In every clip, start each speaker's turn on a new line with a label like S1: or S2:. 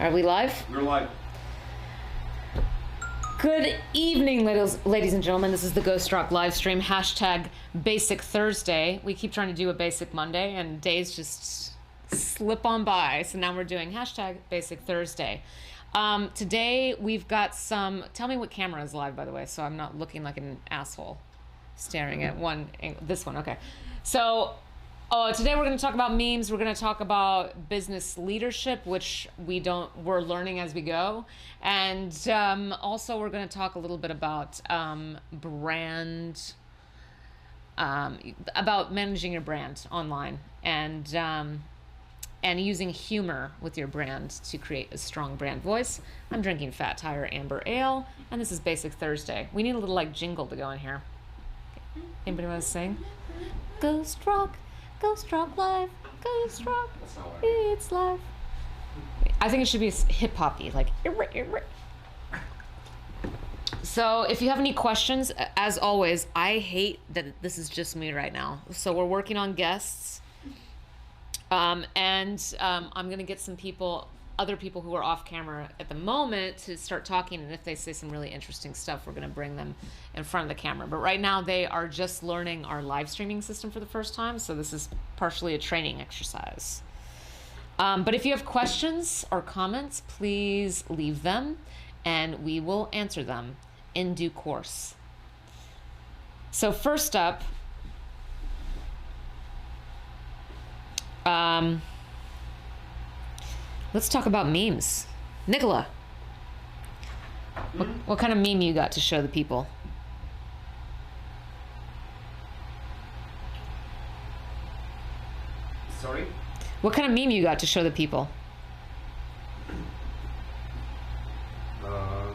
S1: Are we live?
S2: We're live.
S1: Good evening, ladies and gentlemen. This is the Ghost Rock live stream. Hashtag Basic Thursday. We keep trying to do a Basic Monday, and days just slip on by. So now we're doing hashtag Basic Thursday. Today we've got some. Tell me what camera is live, by the way, so I'm not looking like an asshole staring at one. This one, okay. So. Today we're going to talk about memes. We're going to talk about business leadership, which we're learning as we go. And also we're going to talk a little bit about brand, about managing your brand online and using humor with your brand to create a strong brand voice. I'm drinking Fat Tire Amber Ale, and this is Basic Thursday. We need a little like jingle to go in here. Anybody want to sing? Ghost Rock. Ghost Rock live, Ghost Rock, it's live. I think it should be hip-hoppy, like. So if you have any questions, as always, I hate that this is just me right now. So we're working on guests, and I'm gonna get some other people who are off camera at the moment to start talking, and if they say some really interesting stuff, we're gonna bring them in front of the camera. But right now they are just learning our live streaming system for the first time, so this is partially a training exercise. But if you have questions or comments, please leave them and we will answer them in due course. So first up, let's talk about memes. Nicola, what kind of meme you got to show the people?
S2: Sorry?
S1: What kind of meme you got to show the people?
S2: I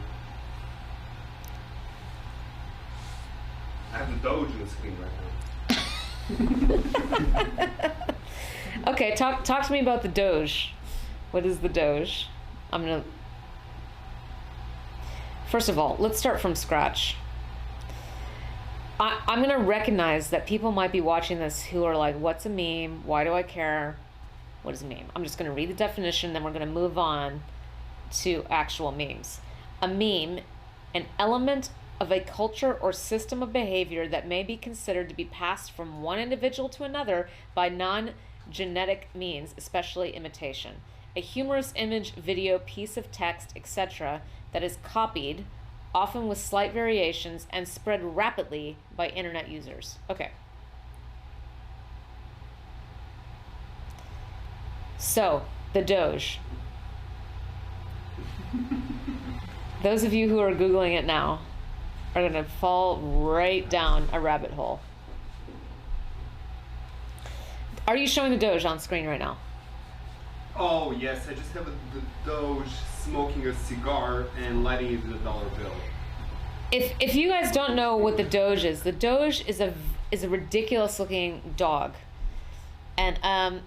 S2: have the Doge on the screen right now.
S1: Okay, talk to me about the Doge. What is the Doge? First of all, let's start from scratch. I'm gonna recognize that people might be watching this who are like, what's a meme? Why do I care? What is a meme? I'm just gonna read the definition, then we're gonna move on to actual memes. A meme, an element of a culture or system of behavior that may be considered to be passed from one individual to another by non-genetic means, especially imitation. A humorous image, video, piece of text, etc. that is copied, often with slight variations, and spread rapidly by internet users. Okay. So, the Doge. Those of you who are Googling it now are going to fall right down a rabbit hole. Are you showing the Doge on screen right now?
S2: Oh yes, I just have the Doge smoking a cigar and lighting it with a dollar bill.
S1: If you guys don't know what the Doge is a ridiculous looking dog, and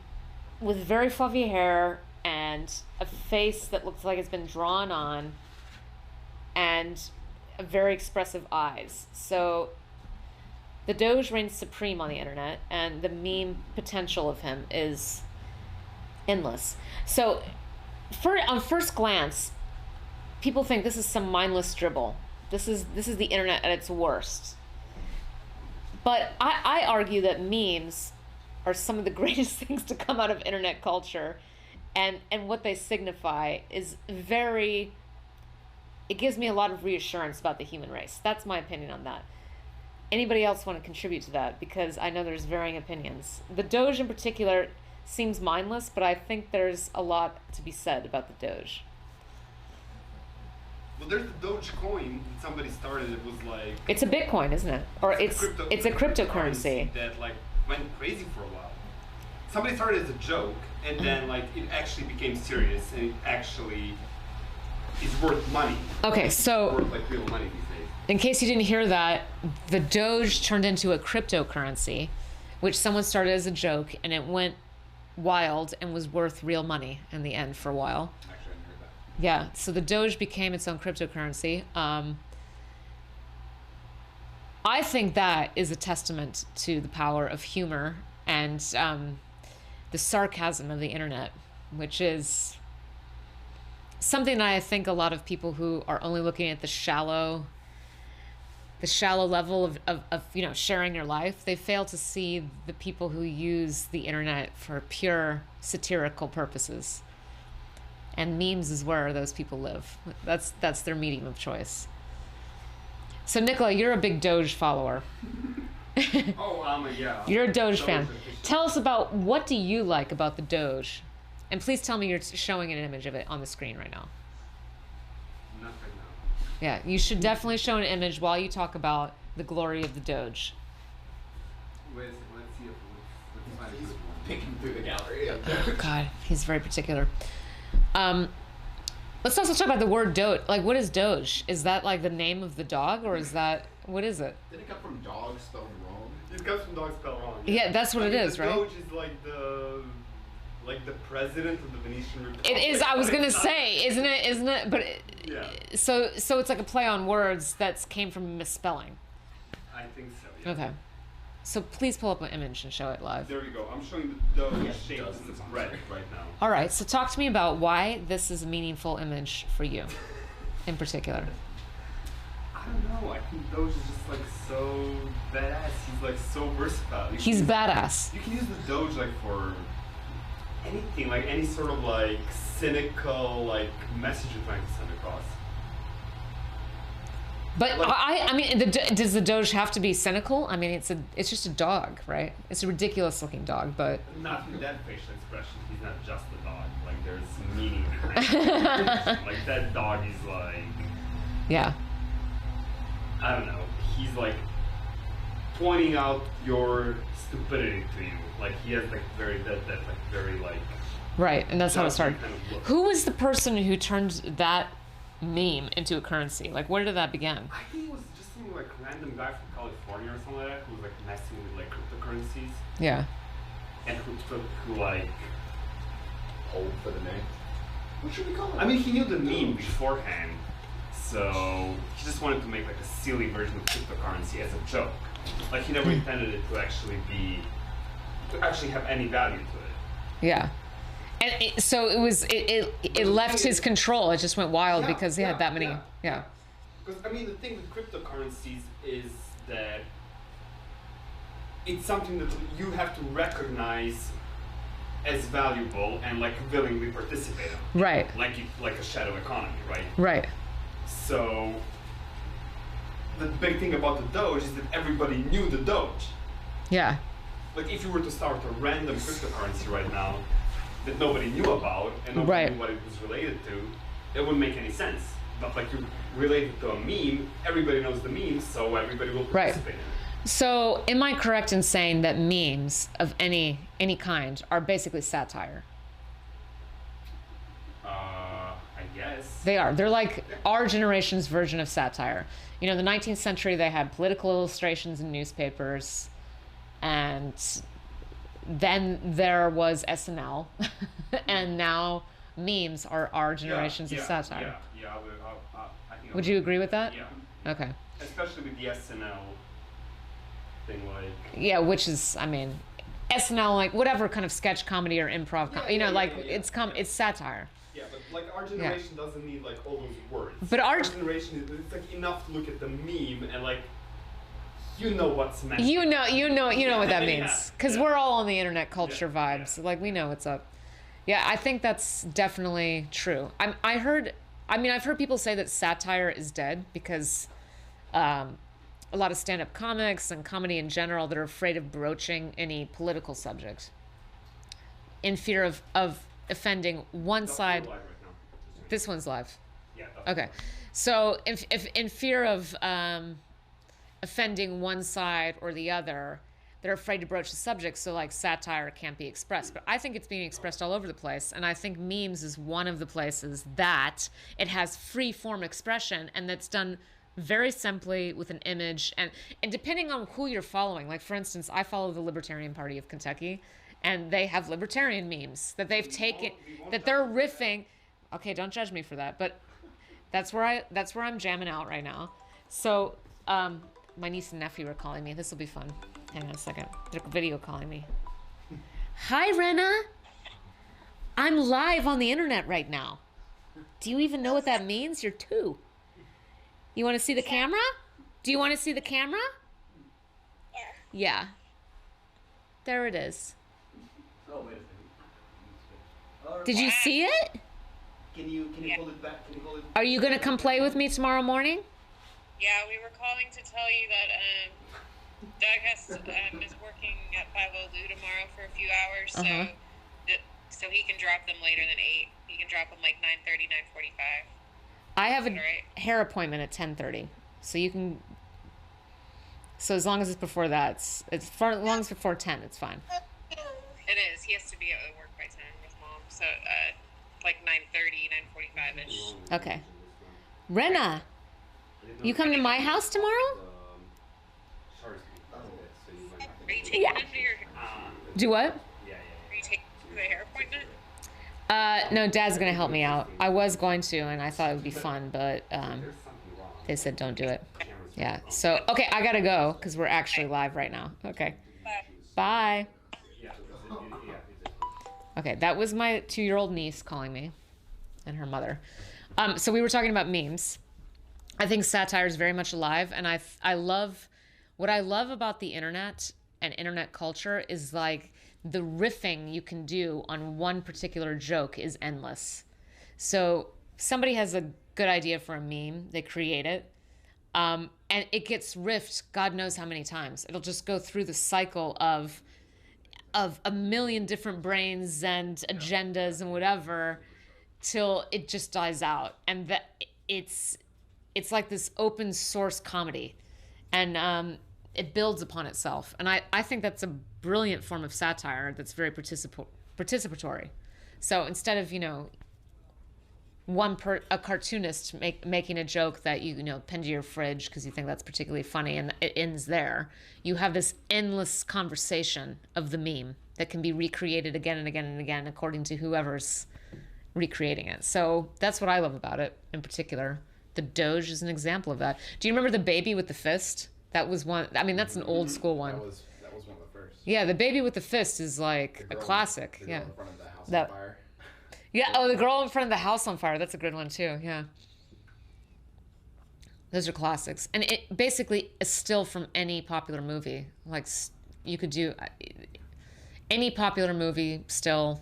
S1: with very fluffy hair and a face that looks like it's been drawn on, and very expressive eyes. So the Doge reigns supreme on the internet, and the meme potential of him is endless. So on first glance, people think this is some mindless dribble. This is the internet at its worst. But I argue that memes are some of the greatest things to come out of internet culture, and what they signify is it gives me a lot of reassurance about the human race. That's my opinion on that. Anybody else want to contribute to that? Because I know there's varying opinions. The Doge in particular seems mindless, but I think there's a lot to be said about the Doge.
S2: Well, there's the Doge coin that somebody started. It was like...
S1: It's a Bitcoin, isn't it? Or it's a cryptocurrency.
S2: That like went crazy for a while. Somebody started as a joke, and then like it actually became serious, and it actually is worth money.
S1: Okay, so...
S2: It's worth like real money these days.
S1: In case you didn't hear that, the Doge turned into a cryptocurrency, which someone started as a joke, and it went wild and was worth real money in the end for a while.
S2: Actually, I didn't hear that.
S1: Yeah, so the Doge became its own cryptocurrency. I think that is a testament to the power of humor and the sarcasm of the internet, which is something that I think a lot of people who are only looking at the shallow level of sharing your life, they fail to see the people who use the internet for pure satirical purposes. And memes is where those people live. That's their medium of choice. So Nicola, you're a big Doge follower.
S2: Oh, yeah.
S1: You're a Doge fan.
S2: Official.
S1: Tell us about, what do you like about the Doge? And please tell me you're showing an image of it on the screen right now.
S2: Nothing now.
S1: Yeah, you should definitely show an image while you talk about the glory of the Doge.
S2: Let's see if let's find a
S3: He's
S2: good one.
S3: picking through the gallery.
S1: Oh, God, he's very particular. Let's also talk about the word Doge. Like, what is Doge? Is that like the name of the dog, or is that, what is it?
S3: Did it come from dog spelled wrong?
S2: It comes from dog spelled wrong.
S1: Yeah, that's what it is,
S2: the
S1: right?
S2: Doge is like the president of the Venetian Republic.
S1: It is. I was
S2: But
S1: gonna
S2: it's not-
S1: say, isn't it? Isn't it? But
S2: Yeah.
S1: so it's like a play on words that came from misspelling.
S2: I think so. Yeah.
S1: Okay. So please pull up an image and show it live.
S2: There we go. I'm showing the Doge
S3: Yes, it
S2: shaped
S3: does.
S2: as a bread right now.
S1: All right. So talk to me about why this is a meaningful image for you, in particular.
S2: I don't know. I think Doge is just like so badass. He's like so versatile. You
S1: He's
S2: can use-
S1: badass.
S2: You can use the Doge like for anything, like any sort of like cynical like message you're trying to send across.
S1: But
S2: Like-
S1: I mean, does the Doge have to be cynical? I mean, it's just a dog, right? It's a ridiculous looking dog, but
S2: Not in that facial expression. He's not just a dog. Like there's meaning behind it. Like that dog is like
S1: yeah,
S2: I don't know. He's like pointing out your stupidity to you. Like he has like that like very like
S1: right. And that's how it started.
S2: kind of look.
S1: Who was the person who turned that meme into a currency? Like, where did that begin?
S2: I think it was just some like random guy from California or something like that who was like messing with like cryptocurrencies
S1: Yeah.
S2: and who like
S3: Hold for the name. What should we call it?
S2: I mean he knew the meme beforehand, so he just wanted to make like a silly version of cryptocurrency as a joke. Like he never intended it to actually have any value to it.
S1: Yeah. And so it left his control. It just went wild because he had that many. Yeah.
S2: Because I mean, the thing with cryptocurrencies is that it's something that you have to recognize as valuable and like willingly participate in.
S1: Right.
S2: Like a shadow economy, right?
S1: Right.
S2: So the big thing about the Doge is that everybody knew the Doge.
S1: Yeah.
S2: Like if you were to start a random cryptocurrency right now that nobody knew about and nobody
S1: Right.
S2: knew what it was related to, it wouldn't make any sense. But like you relate it to a meme, everybody knows the meme, so everybody will
S1: Right.
S2: participate in it.
S1: So, am I correct in saying that memes of any kind are basically satire?
S2: I guess.
S1: They are. They're like our generation's version of satire. You know, in the 19th century, they had political illustrations in newspapers, and then there was SNL, and now memes are our generations of satire.
S2: Yeah, I think I
S1: Would you agree with that?
S2: Yeah.
S1: Okay.
S2: Especially with the SNL thing, like.
S1: Yeah, which is, I mean, SNL, like whatever kind of sketch comedy or improv, it's satire.
S2: Yeah, but like our generation doesn't need like all those words.
S1: But our
S2: generation, it's like enough to look at the meme and like, you know what's meant.
S1: You know what that
S2: Yeah,
S1: means, because
S2: yeah.
S1: we're all on the internet culture
S2: Yeah,
S1: vibes.
S2: yeah.
S1: Like we know what's up. Yeah, I think that's definitely true. I've heard people say that satire is dead because a lot of stand-up comics and comedy in general that are afraid of broaching any political subject in fear of offending one
S2: That's
S1: side.
S2: live right now. Just saying.
S1: This one's live.
S2: Yeah. That's
S1: Okay.
S2: live.
S1: So if in fear of offending one side or the other, they're afraid to broach the subject, so like satire can't be expressed. But I think it's being expressed all over the place, and I think memes is one of the places that it has free form expression, and that's done very simply with an image, and depending on who you're following. Like for instance, I follow the Libertarian Party of Kentucky, and they have libertarian memes that they've taken, that they're riffing. Okay, don't judge me for that, but that's where I'm jamming out right now. So my niece and nephew are calling me. This will be fun. Hang on a second. They're video calling me. Hi, Rena. I'm live on the internet right now. Do you even know what that means? You're 2. You want to see the camera? Do you want to see the camera?
S4: Yeah.
S1: Yeah. There it is.
S3: Oh, wait a second. All right.
S1: Did you see it?
S3: Can you hold it back? Can you hold it?
S1: Are you going to come play with me tomorrow morning?
S4: Yeah, we were calling to tell you that Doug is working at 5:02 tomorrow for a few hours,
S1: Uh-huh.
S4: so he can drop them later than 8. He can drop them like 9:30, 9:45.
S1: I have a
S4: Alright.
S1: hair appointment at 10:30. So you can So as long as it's before that, it's far as long as before 10, it's fine.
S4: It is. He has to be at work by 10 with mom, so like 9:30, 9:45ish.
S1: Okay. Rena, you come to my house tomorrow?
S4: Are you taking
S1: Yeah.
S4: him to your?
S1: Do what?
S4: Are you taking him to a hair appointment?
S1: No, Dad's gonna help me out. I was going to, and I thought it would be fun, but
S2: There's something wrong.
S1: they said don't do it.
S2: Camera's
S1: Yeah.
S2: wrong.
S1: So okay, I gotta go because we're actually live right now. Okay. Bye.
S2: Yeah,
S1: Okay, that was my 2-year-old niece calling me, and her mother. So we were talking about memes. I think satire is very much alive, and I love what I love about the internet and internet culture is like the riffing you can do on one particular joke is endless. So somebody has a good idea for a meme, they create it, and it gets riffed God knows how many times. It'll just go through the cycle of a million different brains and agendas and whatever till it just dies out. And that it's like this open source comedy, and it builds upon itself. And I think that's a brilliant form of satire that's very participatory. So instead of a cartoonist making a joke that you pin to your fridge because you think that's particularly funny and it ends there, you have this endless conversation of the meme that can be recreated again and again and again according to whoever's recreating it. So that's what I love about it in particular. The Doge is an example of that. Do you remember the baby with the fist? That was one. I mean, that's an old school one.
S3: That was one of the first.
S1: Yeah, the baby with the fist is like
S3: The
S1: a
S3: girl-
S1: classic.
S3: the girl
S1: Yeah.
S3: in front of the house
S1: That-
S3: on fire.
S1: Yeah. Oh, the girl in front of the house on fire. That's a good one too. Yeah. Those are classics, and it basically is still from any popular movie. Like you could do any popular movie still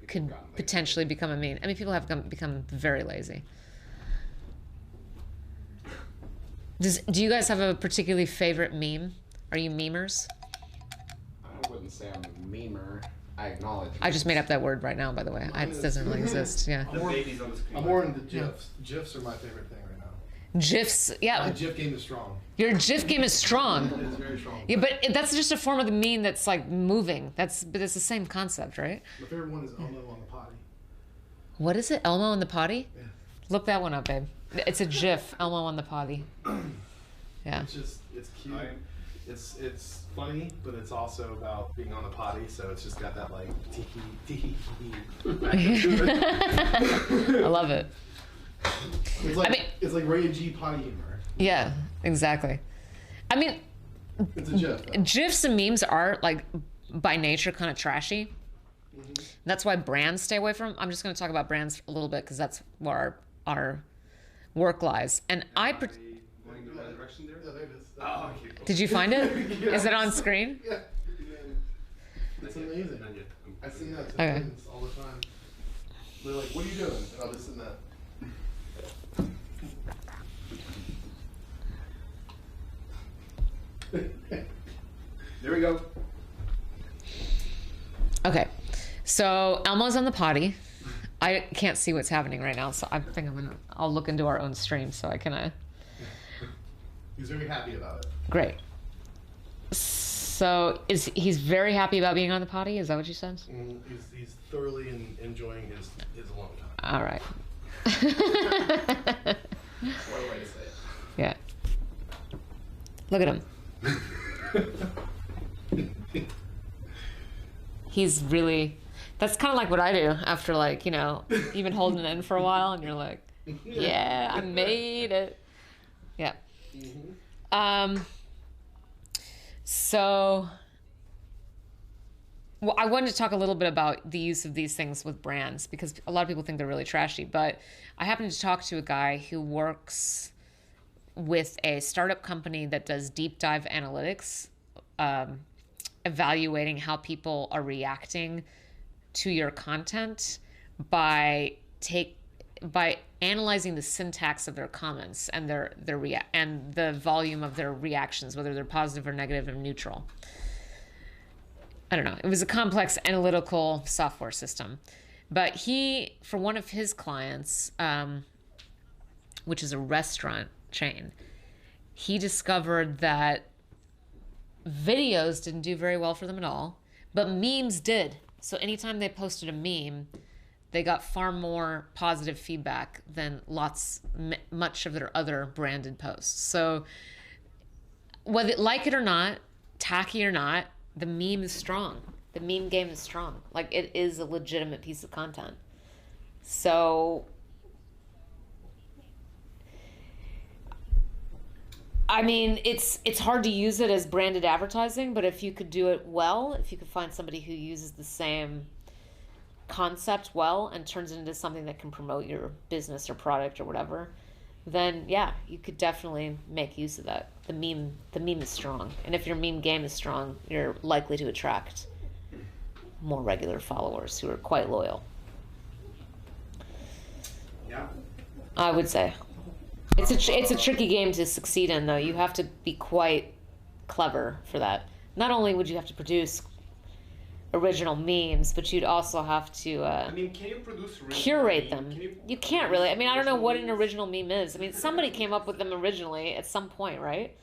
S1: could
S3: gotten lazy.
S1: potentially become a meme. I mean, people have become very lazy. Do you guys have a particularly favorite meme? Are you memers?
S3: I wouldn't say I'm a memer. I acknowledge.
S1: I just made up that word right now, by the way. It doesn't really exist. Yeah.
S2: The baby's on the screen.
S5: I'm more into GIFs. GIFs are my favorite thing right now.
S1: GIFs.
S5: My
S1: Yeah.
S5: GIF game is strong.
S1: Your GIF game is strong.
S5: It is very strong.
S1: Yeah, but that's just a form of the meme that's like moving. But it's the same concept, right?
S5: My favorite one is Elmo on the potty.
S1: What is it? Elmo in the potty?
S5: Yeah.
S1: Look that one up, babe. It's a GIF. Elmo on the potty. Yeah.
S5: It's cute. It's funny, but it's also about being on the potty, so it's just got that like tee
S1: I love it.
S5: It's like
S1: I mean-
S5: it's like Ray and G potty humor.
S1: Yeah, exactly. I mean,
S5: It's a GIF. though.
S1: GIFs and memes are like by nature kind of trashy. That's why brands stay away from 'em. I'm just going to talk about brands a little bit because that's where our work lies. And
S2: Going the right direction there?
S5: Yeah, there it is.
S2: Oh, okay. Cool.
S1: did you find it? Is it on screen?
S5: Yeah. It's
S2: Not yet,
S5: amazing.
S2: not yet.
S5: I see that to
S1: Okay.
S5: friends all the time. They're like, "What are you doing?" And I'll just send that.
S2: There we go.
S1: Okay. So Elmo's on the potty. I can't see what's happening right now, so I think I'll look into our own stream so I can.
S5: He's very happy about it.
S1: Great. So he's very happy about being on the potty? Is that what you said?
S5: He's thoroughly enjoying his alone time.
S1: All right.
S3: What a way to say it.
S1: Yeah. Look at him. He's really. That's kind of like what I do after you've been holding it in for a while and you're like, yeah, I made it. Yeah. So Well, I wanted to talk a little bit about the use of these things with brands because a lot of people think they're really trashy. But I happened to talk to a guy who works with a startup company that does deep dive analytics, evaluating how people are reacting to your content by analyzing the syntax of their comments and and the volume of their reactions, whether they're positive or negative or neutral. I don't know. It was a complex analytical software system. But he, for one of his clients, which is a restaurant chain, he discovered that videos didn't do very well for them at all, but memes did. So anytime they posted a meme, they got far more positive feedback than much of their other branded posts. So whether like it or not, tacky or not, the meme is strong. The meme game is strong. Like, it is a legitimate piece of content. So, I mean, it's hard to use it as branded advertising, but if you could do it well, if you could find somebody who uses the same concept well and turns it into something that can promote your business or product or whatever, then yeah, you could definitely make use of that. The meme is strong, and if your meme game is strong, you're likely to attract more regular followers who are quite loyal.
S2: Yeah.
S1: I would say it's a tricky game to succeed in, though. You have to be quite clever for that. Not only would you have to produce original memes, but you'd also have to
S2: I mean, can you produce
S1: curate them. You can't really. I mean, I don't know what an
S2: memes?
S1: original meme is. I mean, somebody came up with them originally at some point, right?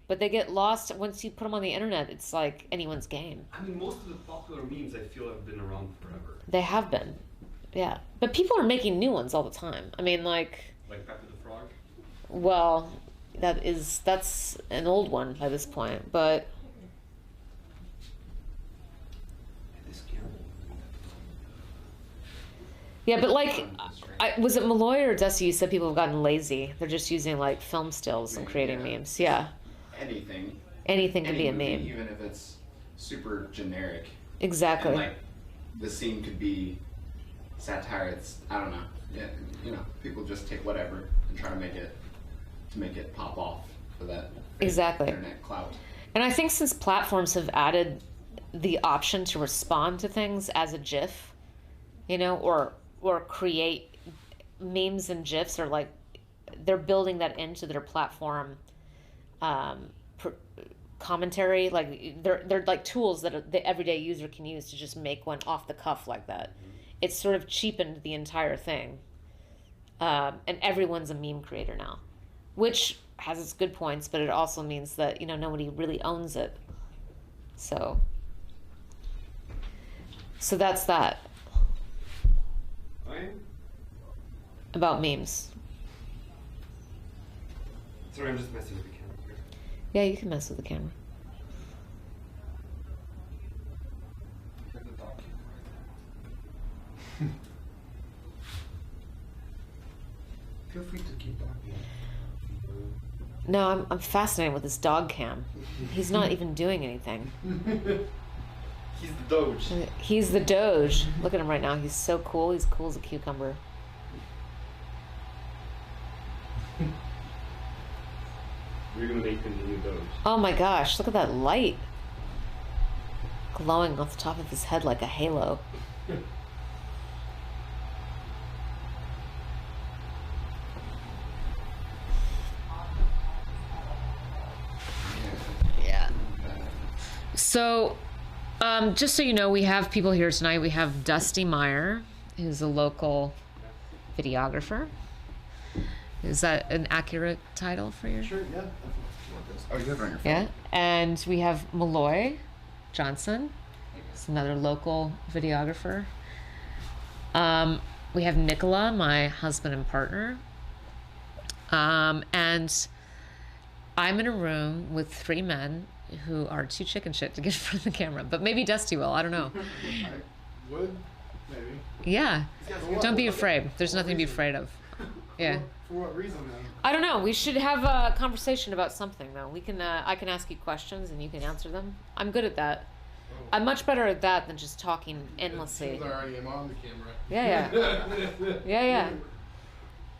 S1: But they get lost once you put them on the internet. It's like anyone's game.
S2: I mean, most of the popular memes I feel have been around forever.
S1: They have been, yeah. But people are making new ones all the time. I mean, like
S2: Pepe the Frog.
S1: well, that's an old one by this point, but
S2: This camera.
S1: yeah, but like, was it Malloy or Dusty? You said people have gotten lazy. They're just using like film stills and creating memes. Yeah,
S3: Anything.
S1: anything can be a
S3: Any movie,
S1: meme.
S3: even if it's super generic.
S1: Exactly.
S3: And like, the scene could be satire. It's, I don't know. Yeah, you know, people just take whatever and try to make it pop off for that
S1: Exactly.
S3: internet clout.
S1: And I think since platforms have added the option to respond to things as a GIF, you know, or create memes and GIFs, or like they're building that into their platform commentary. Like they're like tools that the everyday user can use to just make one off the cuff like that. It's sort of cheapened the entire thing, and everyone's a meme creator now, which has its good points, but it also means that, you know, nobody really owns it. So that's that
S2: Right?
S1: about memes.
S2: Sorry, I'm just messing with the camera here.
S1: Yeah, you can mess with the camera.
S2: Feel free to keep talking.
S1: No, I'm fascinated with this dog cam. He's not even doing anything.
S2: He's the Doge.
S1: He's the Doge. Look at him right now. He's so cool. He's cool as a cucumber.
S2: We're gonna make him the new Doge.
S1: Oh my gosh, look at that light glowing off the top of his head like a halo. Yeah. So, just so you know, we have people here tonight. We have Dusty Meyer, who's a local videographer. Is that an accurate title for your?
S5: Sure, yeah.
S3: Oh, you have it on your phone?
S1: Yeah. And we have Malloy Johnson. He's another local videographer. We have Nicola, my husband and partner. And I'm in a room with 3 men who are too chicken shit to get in front of the camera. But maybe Dusty will. I don't know.
S5: I would, maybe.
S1: Yeah.
S5: For what?
S1: Don't be afraid. There's nothing to be afraid of. Yeah.
S5: For what reason, then?
S1: I don't know. We should have a conversation about something, though. We can. I can ask you questions and you can answer them. I'm good at that. I'm much better at that than just talking endlessly.
S5: Since I already am on the camera.
S1: Yeah. Yeah.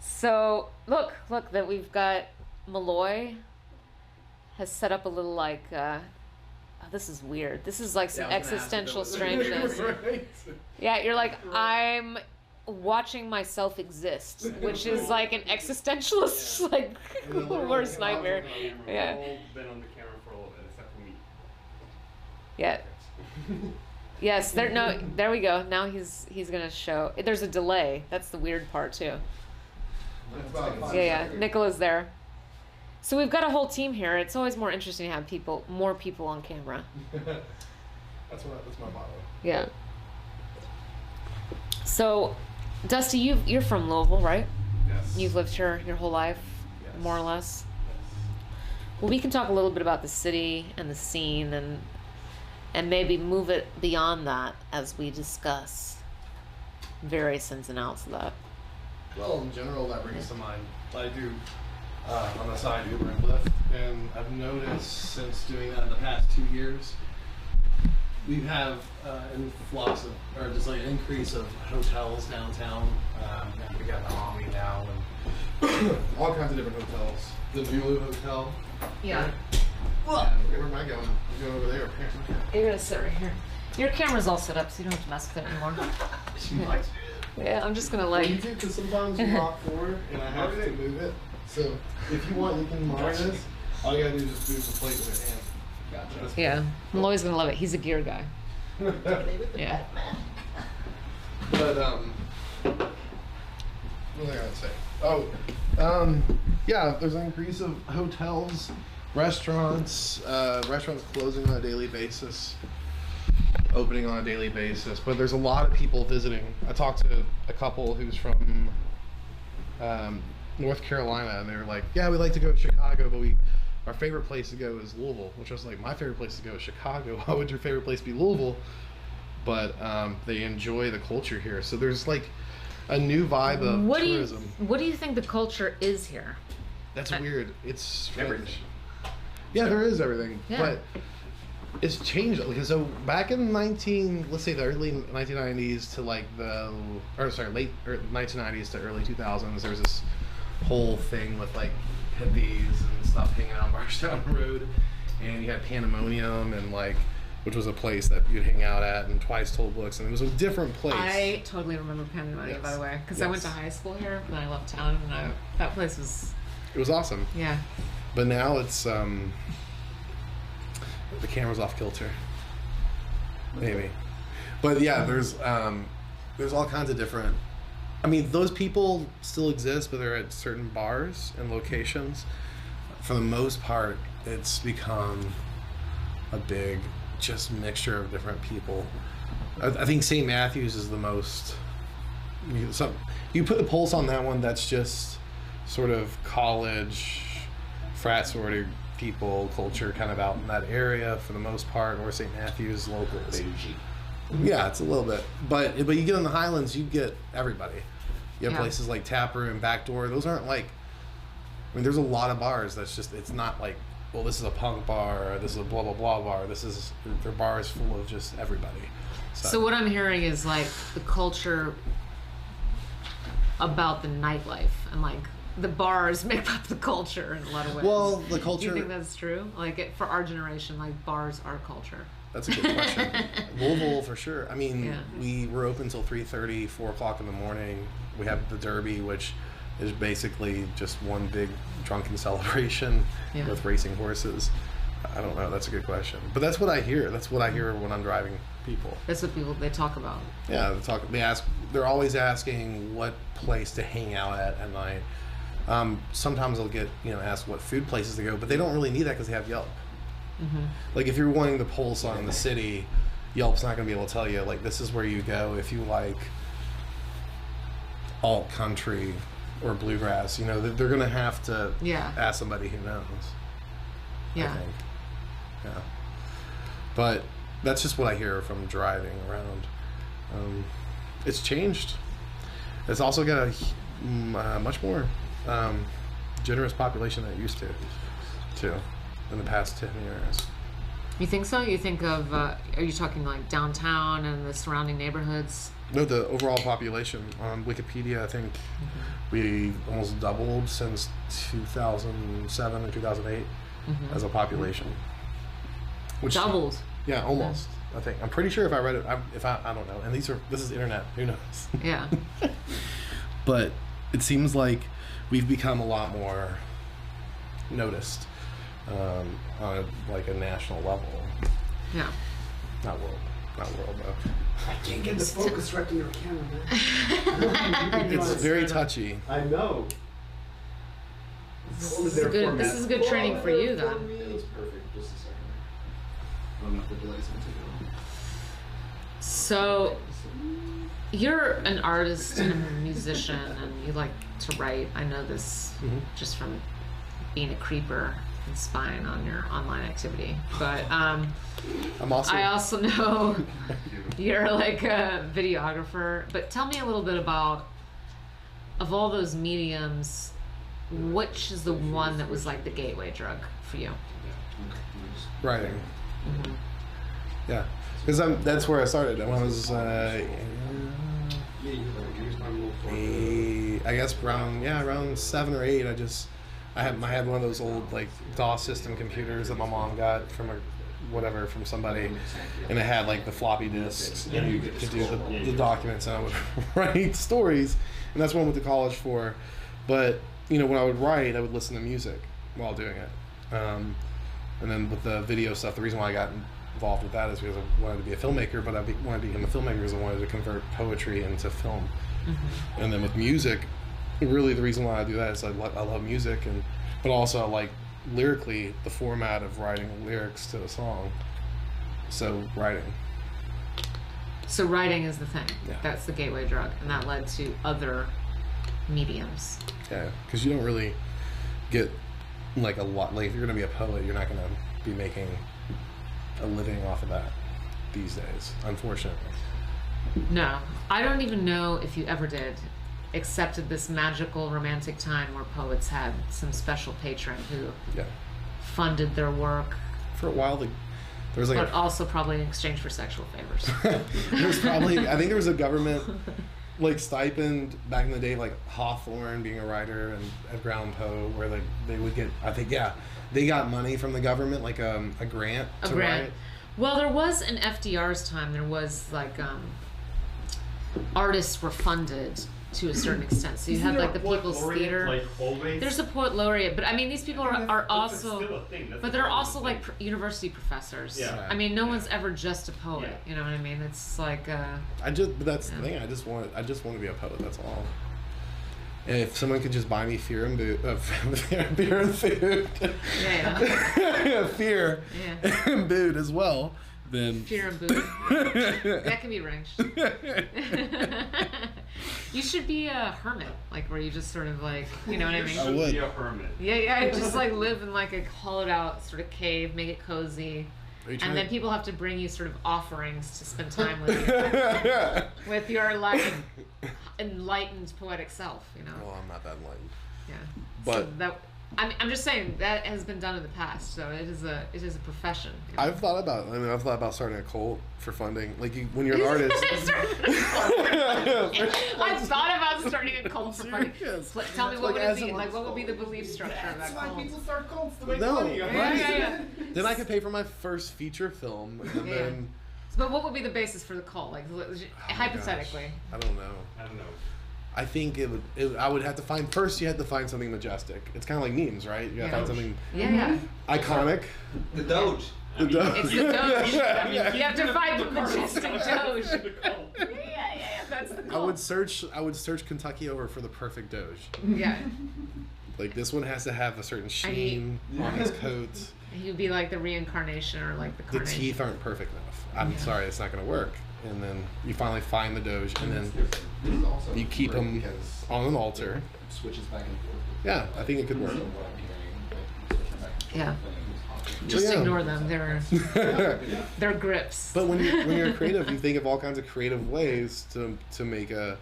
S1: So look that we've got Malloy has set up a little like. Oh, this is weird. This is like some existential strangeness.
S5: Right.
S1: Yeah, you're like, I'm watching myself exist, which is like an existentialist, like, worst nightmare. Yeah.
S2: We've all been on the camera for a little bit, except for me.
S1: Yeah. Yes, there we go. Now he's gonna show. There's a delay. That's the weird part too.
S5: That's about 5
S1: Yeah.
S5: seconds.
S1: Nicola's there. So we've got a whole team here. It's always more interesting to have more people on camera.
S5: That's my motto.
S1: Yeah. So, Dusty, you're from Louisville, right?
S5: Yes.
S1: You've lived here your whole life,
S5: Yes.
S1: more or less.
S5: Yes.
S1: Well, we can talk a little bit about the city and the scene, and maybe move it beyond that as we discuss various ins and outs of that.
S5: Well, in general, that brings to mind. I do on the side Uber and Lyft, and I've noticed since doing that in the past 2 years, we have an influx of, or just like an increase of hotels downtown. And we got the Omni now, and all kinds of different hotels. The Vulu Hotel.
S1: Yeah.
S5: And where am I going? I'm going over there.
S1: You're gonna sit right here. Your camera's all set up, so you don't have to mess with it anymore. Yeah, I'm just gonna
S5: Well, you
S1: like.
S5: do, because sometimes you walk forward and I have to move it. So if you want, you can monitor this. All you gotta do is just move the plate with your hand. Gotcha.
S1: Yeah, Malloy's gonna love it. He's a gear guy. Yeah.
S5: But what was I gonna say? Oh, yeah. There's an increase of hotels, restaurants, restaurants closing on a daily basis, opening on a daily basis. But there's a lot of people visiting. I talked to a couple who's from North Carolina, and they were like, "Yeah, we like to go to Chicago, but our favorite place to go is Louisville." Which I was like, "My favorite place to go is Chicago. Why would your favorite place be Louisville?" But they enjoy the culture here. So there's like a new vibe of tourism.
S1: What do you think the culture is here?
S5: That's weird. It's strange.
S2: Everything.
S5: Yeah, there is everything,
S1: Yeah.
S5: but it's changed. Because so back in let's say the early 1990s to like late 1990s to early 2000s, there was this whole thing with like hippies and stuff hanging out on Barstown Road, and you had Pandemonium and like, which was a place that you'd hang out at, and Twice Told Books, and it was a different place.
S1: I totally remember Pandemonium, by the way, because I went to high school here, and I left town, and that place was.
S5: It was awesome.
S1: Yeah.
S5: But now it's the camera's off kilter. Maybe. But yeah, there's all kinds of different. I mean, those people still exist, but they're at certain bars and locations. For the most part, it's become a big just mixture of different people. I think St. Matthews is the most. You put the pulse on that one. That's just sort of college, frat sort of people, culture kind of out in that area for the most part, or St. Matthews locals. Yeah, it's a little bit, but you get in the Highlands, you get everybody. You have places like Taproom, Backdoor. Those aren't like. I mean, there's a lot of bars. That's just. It's not like, well, this is a punk bar, or this is a blah blah blah bar. Their bar is full of just everybody.
S1: So what I'm hearing is like the culture about the nightlife, and like the bars make up the culture in a lot of ways.
S5: Well, the culture.
S1: Do you think that's true? Like for our generation, like bars are culture.
S5: That's a good question. Louisville, for sure. I mean,
S1: Yeah.
S5: we were open till 3:30, 4 o'clock in the morning. We have the Derby, which is basically just one big drunken celebration with racing horses. I don't know. That's a good question. But that's what I hear. That's what I hear when I'm driving people.
S1: That's what they talk about.
S5: Yeah, they're always asking what place to hang out at night. Sometimes they'll get, asked what food places to go, but they don't really need that because they have Yelp.
S1: Mm-hmm.
S5: Like if you're wanting the pulse on the city, Yelp's not going to be able to tell you like this is where you go if you like alt country or bluegrass. They're going to have to ask somebody who knows.
S1: Yeah.
S5: I think. Yeah. But that's just what I hear from driving around. It's changed. It's also got a much more generous population than it used to, too, in the past 10 years.
S1: You think so? You think of, are you talking like downtown and the surrounding neighborhoods?
S5: No, the overall population on Wikipedia, I think we almost doubled since 2007 or 2008 as a population. Which,
S1: Doubled.
S5: Yeah, almost. I think. I'm pretty sure if I read it, I don't know. And this is internet. Who knows?
S1: Yeah.
S5: But it seems like we've become a lot more noticed on like a national level.
S1: Yeah.
S5: Not world though.
S2: I can't get the focus right in your camera, man.
S5: It's very touchy.
S2: I know.
S1: This is good training for you then.
S3: That was perfect. Just a second. I don't know if the delay's going to take long.
S1: So, you're an artist and a musician, and you like to write. I know this just from being a creeper and spying on your online activity. But I also know you're like a videographer. But tell me a little bit about, of all those mediums, which is the one that was like the gateway drug for you?
S5: Writing. Yeah, because that's where I started. When I was, I guess around 7 or 8. I had one of those old like DOS system computers that my mom got from somebody, and it had like the floppy disks, and you could do the documents, and I would write stories, and that's what I went to college for. But when I would write, I would listen to music while doing it. And then with the video stuff, the reason why I got involved with that is because I wanted to be a filmmaker, but wanted to become a filmmaker because I wanted to convert poetry into film. And then with music, really the reason why I do that is I love music, but also I like lyrically the format of writing lyrics to a song. So writing is the thing. Yeah. That's the gateway drug, and that led to other mediums. Yeah, because you don't really get like a lot. Like if you're gonna be a poet, you're not gonna be making a living off of that these days, unfortunately. No, I don't even know if you ever did, except at this magical romantic time where poets had some special patron who funded their work. For a while, there was like, but also probably in exchange for sexual favors. There was probably, I think there was a government like stipend back in the day, like Hawthorne being a writer and Edgar Allan Poe, where like they would get, I think, they got money from the government, like a grant to write. Well, there was in FDR's time, there was like artists were funded to a certain extent. So you had like the People's Theater. Like always? There's a poet laureate, but I mean these people are also, but they're also like university professors. Yeah. I mean no one's ever just a poet. Yeah. You know what I mean? It's like but that's the thing. I just want to be a poet. That's all. And if someone could just buy me fear and food. Fear and booed as well. Then fear and booed. That can be arranged. You should be a hermit, like where you just sort of like, you know what I mean? I would be a hermit. Yeah, just like live in like a hollowed out sort of cave, make it cozy. And then people have to bring you sort of offerings to spend time with you, with your like enlightened poetic self, you know. Well, I'm not that enlightened. Yeah. But so I'm just saying that has been done in the past, so it is a profession. You know? I've thought about starting a cult for funding. Like when you're an artist. I've thought about starting a cult for funding. Tell me what would it be? Like what would be the belief structure of that cult? That's why people start cults to make money. Yeah. Then I could pay for my first feature film, and then. But what would be the basis for the cult? Like hypothetically. Gosh. I don't know. I think I would have to find, first you had to find something majestic. It's kind of like memes, right? You gotta find something iconic. The Doge. The Doge. It's the Doge. I mean, you have to find the majestic Doge. That's the cult. I would search Kentucky over for the perfect Doge. Yeah. Like this one has to have a certain sheen on his coat. He'd be like the reincarnation or like the carnation. The teeth aren't perfect enough. I'm sorry, it's not gonna work. And then you finally find the Doge, and then you keep them on an altar. Switches back and forth. Yeah, I think it could work. Yeah. Just ignore them. They're grips. But when you're creative, you think of all kinds of creative ways to make a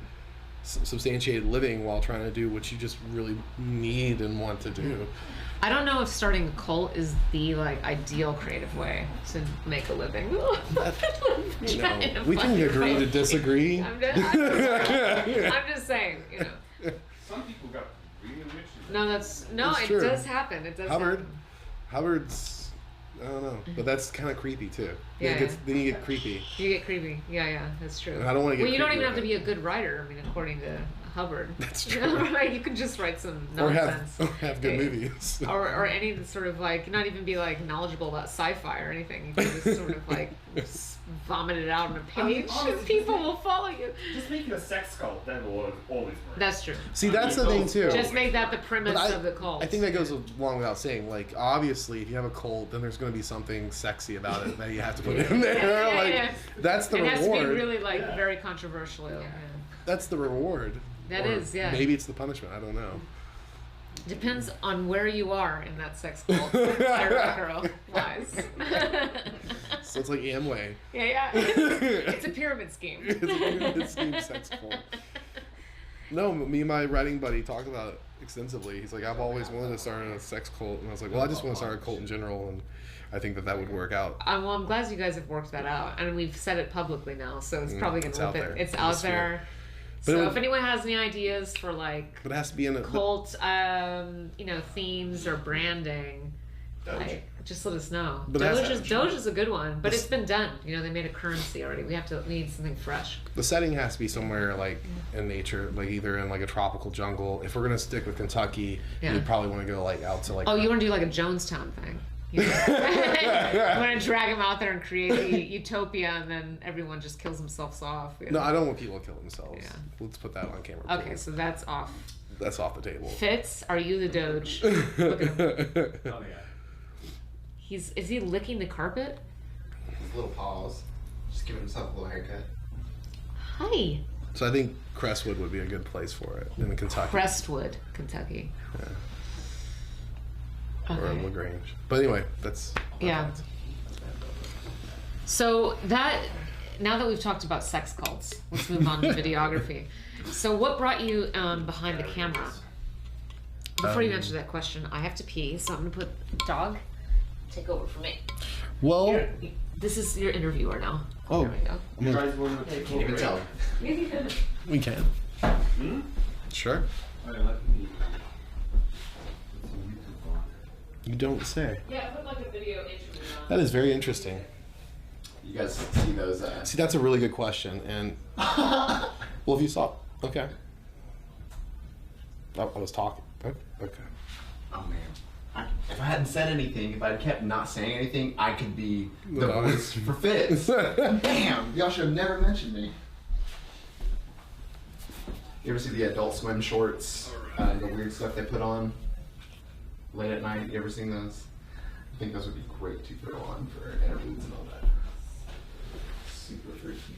S5: substantiated living while trying to do what you just really need and want to do.
S1: I don't know if starting a cult is the like ideal creative way to make a living.
S5: You know, we can agree to disagree.
S1: I'm just saying, you know.
S2: Some people got really rich.
S5: It's
S1: it
S5: true.
S1: does happen. It does happen.
S5: Hubbard's, I don't know, but that's kind of creepy too.
S1: Yeah,
S5: Then you get creepy.
S1: You get creepy. Yeah, that's true.
S5: And I don't want to get
S1: Well, you don't
S5: creepy
S1: even have
S5: with
S1: to
S5: it.
S1: be a good writer. I mean, according to Hubbard.
S5: That's
S1: You
S5: true.
S1: know, right? You can just write some
S5: Or
S1: nonsense.
S5: have good movies.
S1: Or any sort of like, not even be like knowledgeable about sci-fi or anything. You can just sort of like vomit it out on a page and people will follow you.
S2: Just make it a sex cult, that will always work.
S1: That's true.
S5: See, that's the thing too.
S1: Just make that the premise
S5: But
S1: of the cult.
S5: I think that goes along without saying. Like, obviously, if you have a cult, then there's going to be something sexy about it that you have to put in there.
S1: Yeah,
S5: Like,
S1: yeah.
S5: that's the
S1: it has
S5: reward.
S1: to be really like very controversial. Yeah.
S5: That's the reward.
S1: That
S5: Or
S1: is, yeah.
S5: Maybe it's the punishment. I don't know.
S1: Depends on where you are in that sex cult, hierarchical-wise.
S5: So it's like Amway.
S1: Yeah. It's a pyramid scheme.
S5: It's a sex cult. No, me and my writing buddy talked about it extensively. He's like, I've always wanted to start a sex cult, and I was like, well, I just want to start a cult in general, and I think that would work out.
S1: Well, I'm glad you guys have worked that out, and we've said it publicly now, so it's probably going
S5: it's
S1: to
S5: out
S1: look
S5: there.
S1: It's
S5: In
S1: out
S5: the sphere.
S1: there.
S5: But it
S1: So
S5: would-
S1: if anyone has any ideas for like
S5: But it has to be in a
S1: cult, themes or branding, like, just let us know.
S5: But that's-
S1: Doge is a good one, but it's been done. You know, they made a currency already. We need something fresh.
S5: the setting has to be somewhere like in nature, like either in like a tropical jungle. If we're gonna stick with Kentucky,
S1: Yeah.
S5: we'd probably want to go like out to like.
S1: Oh, you want to do like a Jonestown thing? You want to drag them out there and create the utopia, and then everyone just kills themselves off. You
S5: No,
S1: know?
S5: I don't want people to kill themselves.
S1: Yeah.
S5: Let's put that on camera.
S1: Okay,
S5: please.
S1: so that's off.
S5: That's off the table.
S1: Fitz, are you the Doge? Look at him.
S2: Oh yeah.
S1: Is he licking the carpet?
S3: His little paws. Just giving himself a little haircut.
S1: Hi.
S5: So I think Crestwood would be a good place for it in Kentucky.
S1: Crestwood, Kentucky.
S5: Or
S1: Okay.
S5: LaGrange. But anyway, that's my
S1: Yeah.
S5: thoughts.
S1: So now that we've talked about sex cults, let's move on to videography. So what brought you behind the camera? Before you answer that question, I have to pee, so I'm gonna put dog take over for me.
S5: Well,
S1: This is your interviewer now.
S5: Oh.
S1: There we go.
S2: You guys want to take
S3: Can't even
S2: over?
S3: tell.
S5: we can. Sure.
S2: Oh, yeah, let me put some YouTube on.
S5: You don't say.
S1: Yeah, put like a video interview on.
S5: That is very interesting.
S3: You guys see those?
S5: See, that's a really good question. And well, if you saw, okay. I was talking. Okay.
S3: Oh man. If I hadn't said anything, if I'd kept not saying anything, I could be the
S5: No.
S3: voice for Fitz. Damn, y'all should have never mentioned me. You ever see the Adult Swim shorts? The weird stuff they put on late at night. You ever seen those? I think those would be great to throw on for interludes and all that. Super freaky.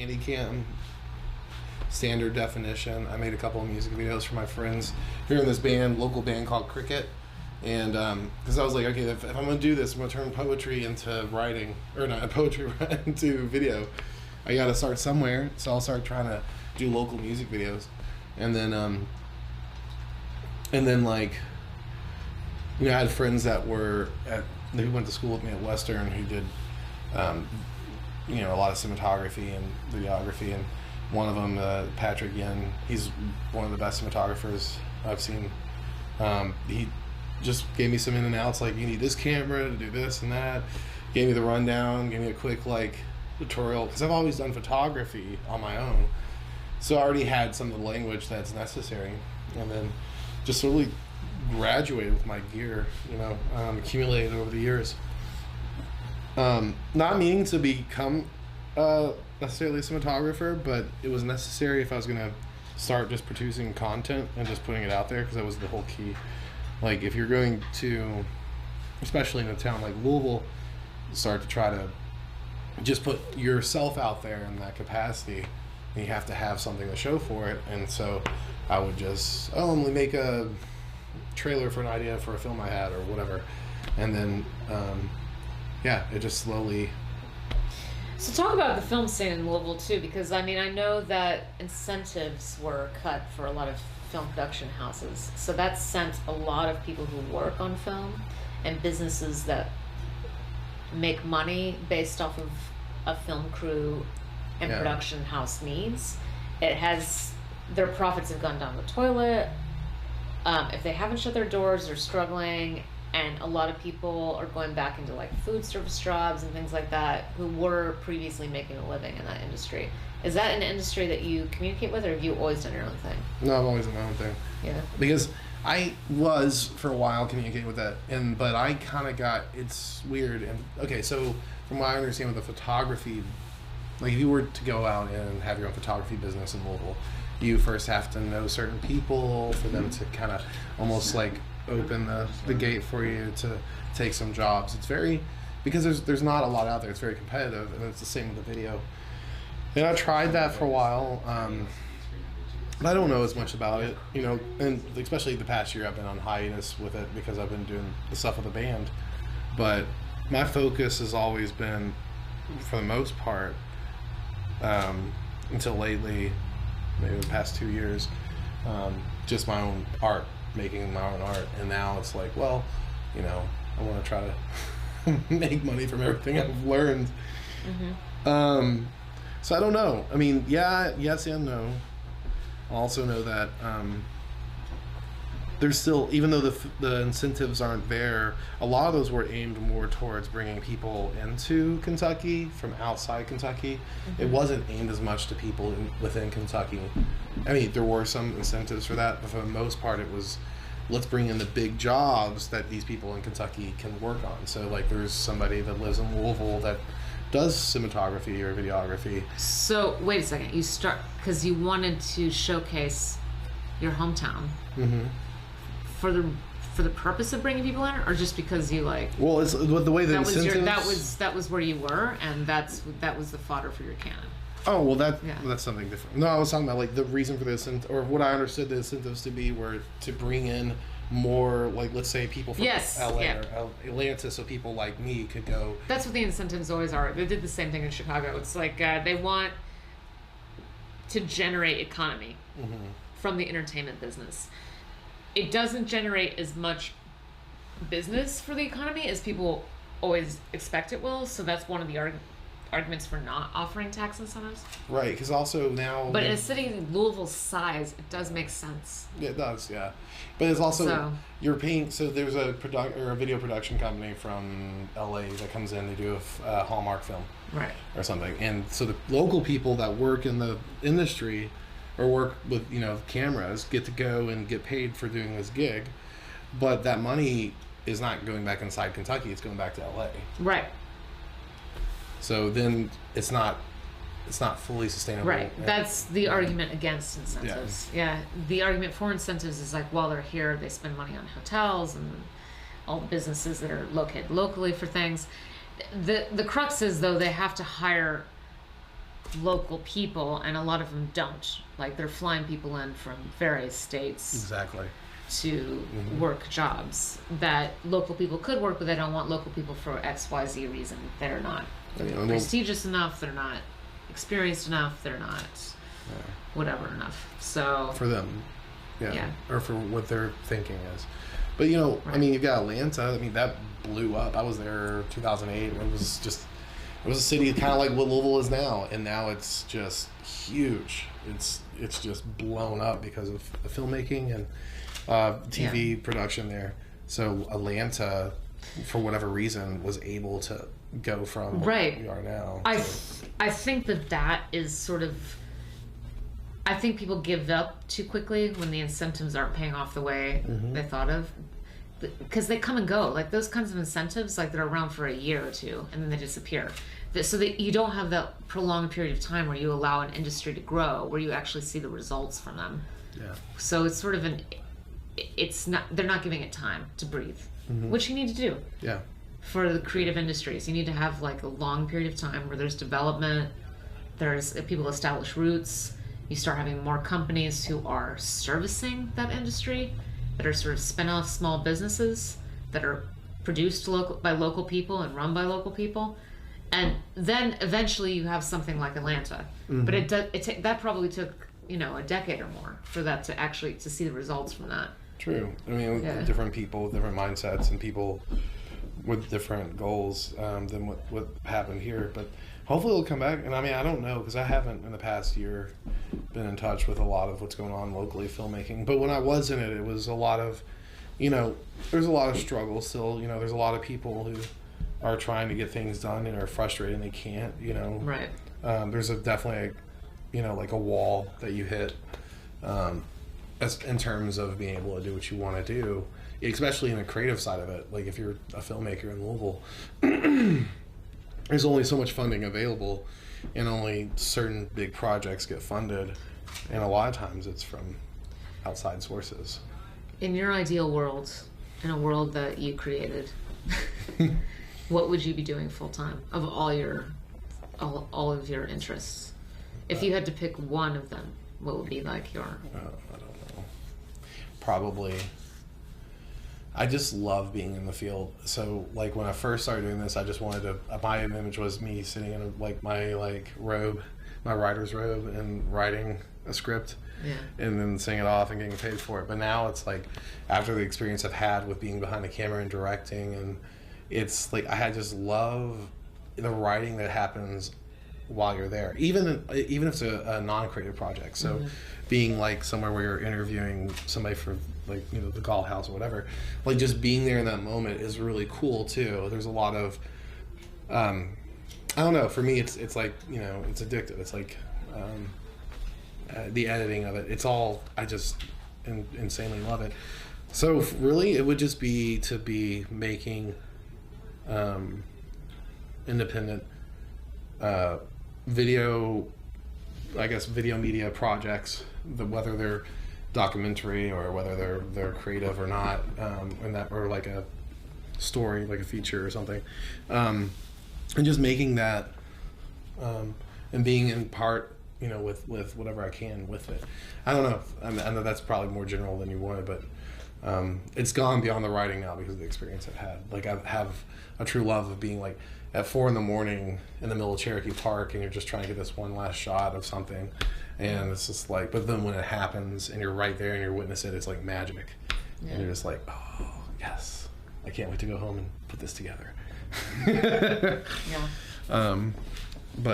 S5: Handycam, standard definition. I made a couple of music videos for my friends here in this band, local band called Cricket. And because I was like, okay, if I'm going to do this, I'm going to turn poetry into writing, or not poetry into video. I got to start somewhere, so I'll start trying to do local music videos. And then like, you know, I had friends that were who went to school with me at Western who did, you know, a lot of cinematography and videography, and one of them, Patrick Yin, he's one of the best cinematographers I've seen. He just gave me some in and outs, like, you need this camera to do this and that, gave me the rundown, gave me a quick like tutorial, because I've always done photography on my own, so I already had some of the language that's necessary, and then just slowly graduated with my gear, you know, accumulated over the years. Not meaning to become necessarily a cinematographer, but it was necessary if I was gonna start just producing content and just putting it out there, because that was the whole key. Like, if you're going to, especially in a town like Louisville, start to try to just put yourself out there in that capacity, and you have to have something to show for it. And so I would just, I'm gonna make a trailer for an idea for a film I had or whatever, and then yeah, it just slowly.
S1: So talk about the film scene in Louisville too, because I mean, I know that incentives were cut for a lot of film production houses, so that sent a lot of people who work on film and businesses that make money based off of a film crew and
S5: Yeah.
S1: production house needs. It has, their profits have gone down the toilet. If they haven't shut their doors, they're struggling, and a lot of people are going back into like food service jobs and things like that who were previously making a living in that industry. Is that an industry that you communicate with, or have you always done your own thing?
S5: No, I've always done my own thing.
S1: Yeah.
S5: Because I was for a while communicating with that, but I kind of got, it's weird. And okay, so from what I understand with the photography, like if you were to go out and have your own photography business in Louisville, you first have to know certain people for them to kind of almost like open the gate for you to take some jobs. It's very, because there's not a lot out there. It's very competitive, and it's the same with the video. And I tried that for a while. But I don't know as much about it, you know, and especially the past year I've been on hiatus with it because I've been doing the stuff with the band. But my focus has always been, for the most part, until lately, maybe the past 2 years, just my own art, making my own art. And now it's like, well, you know, I want to try to make money from everything I've learned.
S1: Mm-hmm.
S5: So I don't know. I mean, yeah, yes and no. I also know that there's still, even though the incentives aren't there, a lot of those were aimed more towards bringing people into Kentucky from outside Kentucky. Mm-hmm. It wasn't aimed as much to people within Kentucky. I mean, there were some incentives for that, but for the most part it was, let's bring in the big jobs that these people in Kentucky can work on. So like there's somebody that lives in Louisville that does cinematography or videography.
S1: So wait a second, you start because you wanted to showcase your hometown.
S5: Mm-hmm.
S1: For the purpose of bringing people in, or just because you like?
S5: Well, it's the way the incentives.
S1: That was where you were, and that was the fodder for your cannon.
S5: Oh well, that's something different. No, I was talking about like the reason for this, or what I understood the incentives to be were to bring in more, like, let's say people from LA or Atlanta, so people like me could go.
S1: That's what the incentives always are. They did the same thing in Chicago. It's like they want to generate economy from the entertainment business. It doesn't generate as much business for the economy as people always expect it will. So that's one of the arguments for not offering tax incentives.
S5: Right, because also now.
S1: But in a city Louisville's size, it does make sense.
S5: Yeah, it does, yeah. But it's also you're paying. So there's a video production company from LA that comes in to do a Hallmark film,
S1: right,
S5: or something. And so the local people that work in the industry or work with, you know, cameras get to go and get paid for doing this gig, but that money is not going back inside Kentucky. It's going back to LA.
S1: Right.
S5: So then it's not fully sustainable.
S1: Right. That's the argument against incentives. Yeah. The argument for incentives is like, while they're here, they spend money on hotels and all the businesses that are located locally for things. The crux is, though, they have to hire local people, and a lot of them don't. Like, they're flying people in from various states
S5: Exactly.
S1: to work jobs that local people could work, but they don't want local people for XYZ reason. They're not prestigious enough, they're not experienced enough, they're not whatever enough. So
S5: For them.
S1: Yeah.
S5: Or for what their thinking is. But, you know, I mean, you've got Atlanta. I mean, that blew up. I was there 2008. It was a city kind of like what Louisville is now. And now it's just huge. It's just blown up because of the filmmaking and TV production there. So Atlanta, for whatever reason, was able to go from where we are now.
S1: I think that is sort of... I think people give up too quickly when the incentives aren't paying off the way they thought of, because they come and go. Like, those kinds of incentives, like, they're around for a year or two and then they disappear. So that you don't have that prolonged period of time where you allow an industry to grow, where you actually see the results from them.
S5: Yeah.
S1: So it's sort of they're not giving it time to breathe, which you need to do.
S5: Yeah.
S1: For the creative industries, you need to have like a long period of time where there's development, there's people establish roots. You start having more companies who are servicing that industry, that are sort of spin-off small businesses that are produced by local people and run by local people, and then eventually you have something like Atlanta. But that probably took a decade or more for that to see the results from that.
S5: True. I mean, different people with different mindsets and people with different goals than what happened here, but hopefully it'll come back. And I mean, I don't know, because I haven't in the past year been in touch with a lot of what's going on locally filmmaking. But when I was in it, it was a lot of, there's a lot of struggle still. There's a lot of people who are trying to get things done and are frustrated and they can't.
S1: Right.
S5: There's definitely like a wall that you hit, as in terms of being able to do what you want to do, especially in the creative side of it. Like, if you're a filmmaker in Louisville, there's only so much funding available, and only certain big projects get funded, and a lot of times it's from outside sources.
S1: In your ideal world, in a world that you created, what would you be doing full time of all of your interests? If you had to pick one of them, what would be like your?
S5: I don't know. Probably. I just love being in the field. So, like, when I first started doing this, I just wanted to. My image was me sitting in my robe, my writer's robe, and writing a script, and then seeing it off and getting paid for it. But now it's like, after the experience I've had with being behind the camera and directing, and it's like I just love the writing that happens while you're there, even if it's a non-creative project. So being like somewhere where you're interviewing somebody for like the Gall House or whatever, like just being there in that moment is really cool too. There's a lot of I don't know, for me it's like it's addictive. It's like the editing of it, it's all, I just insanely love it. So really it would just be to be making independent video media projects, whether they're documentary or whether they're creative or not, or like a story, like a feature or something, and just making that and being in part with whatever I can with it. I don't know, I know that's probably more general than you wanted, but it's gone beyond the writing now because of the experience I've had. Like, I have a true love of being like at 4 a.m. in the middle of Cherokee Park, and you're just trying to get this one last shot of something, and it's just like, but then when it happens and you're right there and you're witnessing it, it's like magic, and you're just like, oh yes, I can't wait to go home and put this together. But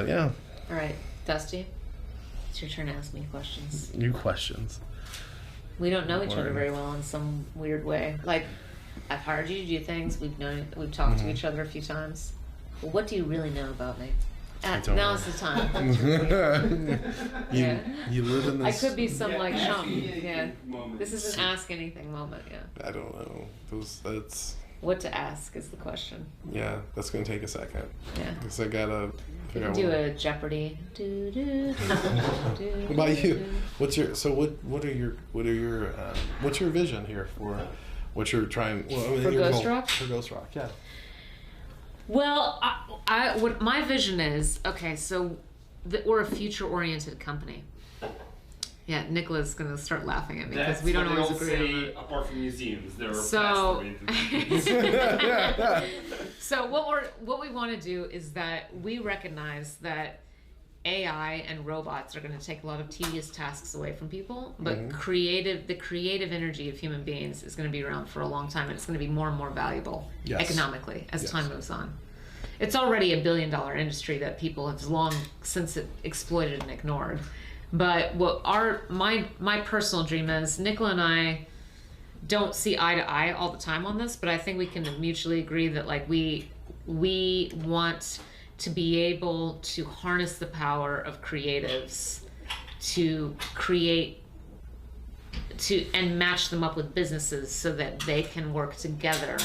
S5: yeah.
S1: All right, Dusty, it's your turn to ask me questions.
S5: New questions.
S1: We don't know each other very well in some weird way. Like, I've hired you to do things. We've talked to each other a few times. But what do you really know about me? Now's the time.
S5: You live in this.
S1: I could be some like Sean. Yeah. This is an ask anything moment. Yeah.
S5: I don't know. That's.
S1: What to ask is the question.
S5: Yeah, that's gonna take a second.
S1: Yeah.
S5: Because I gotta.
S1: You can do a Jeopardy.
S5: What about you? What's your what's your vision here for what you're trying? Well,
S1: for Ghost Rock?
S5: For Ghost Rock, yeah.
S1: Well, what my vision is, okay, so we're a future-oriented company. Yeah, Nicola's gonna start laughing at me because
S2: That's
S1: we don't
S2: what they
S1: always
S2: all
S1: agree on
S2: say,
S1: that.
S2: apart from museums, they're
S1: So,
S2: past-oriented.
S1: so what we want to do is that we recognize that AI and robots are going to take a lot of tedious tasks away from people, but the creative energy of human beings is going to be around for a long time, and it's going to be more and more valuable economically as time moves on. It's already $1 billion industry that people have long since exploited and ignored. But what my personal dream is, Nicola and I don't see eye to eye all the time on this, but I think we can mutually agree that like we want to be able to harness the power of creatives to create and match them up with businesses so that they can work together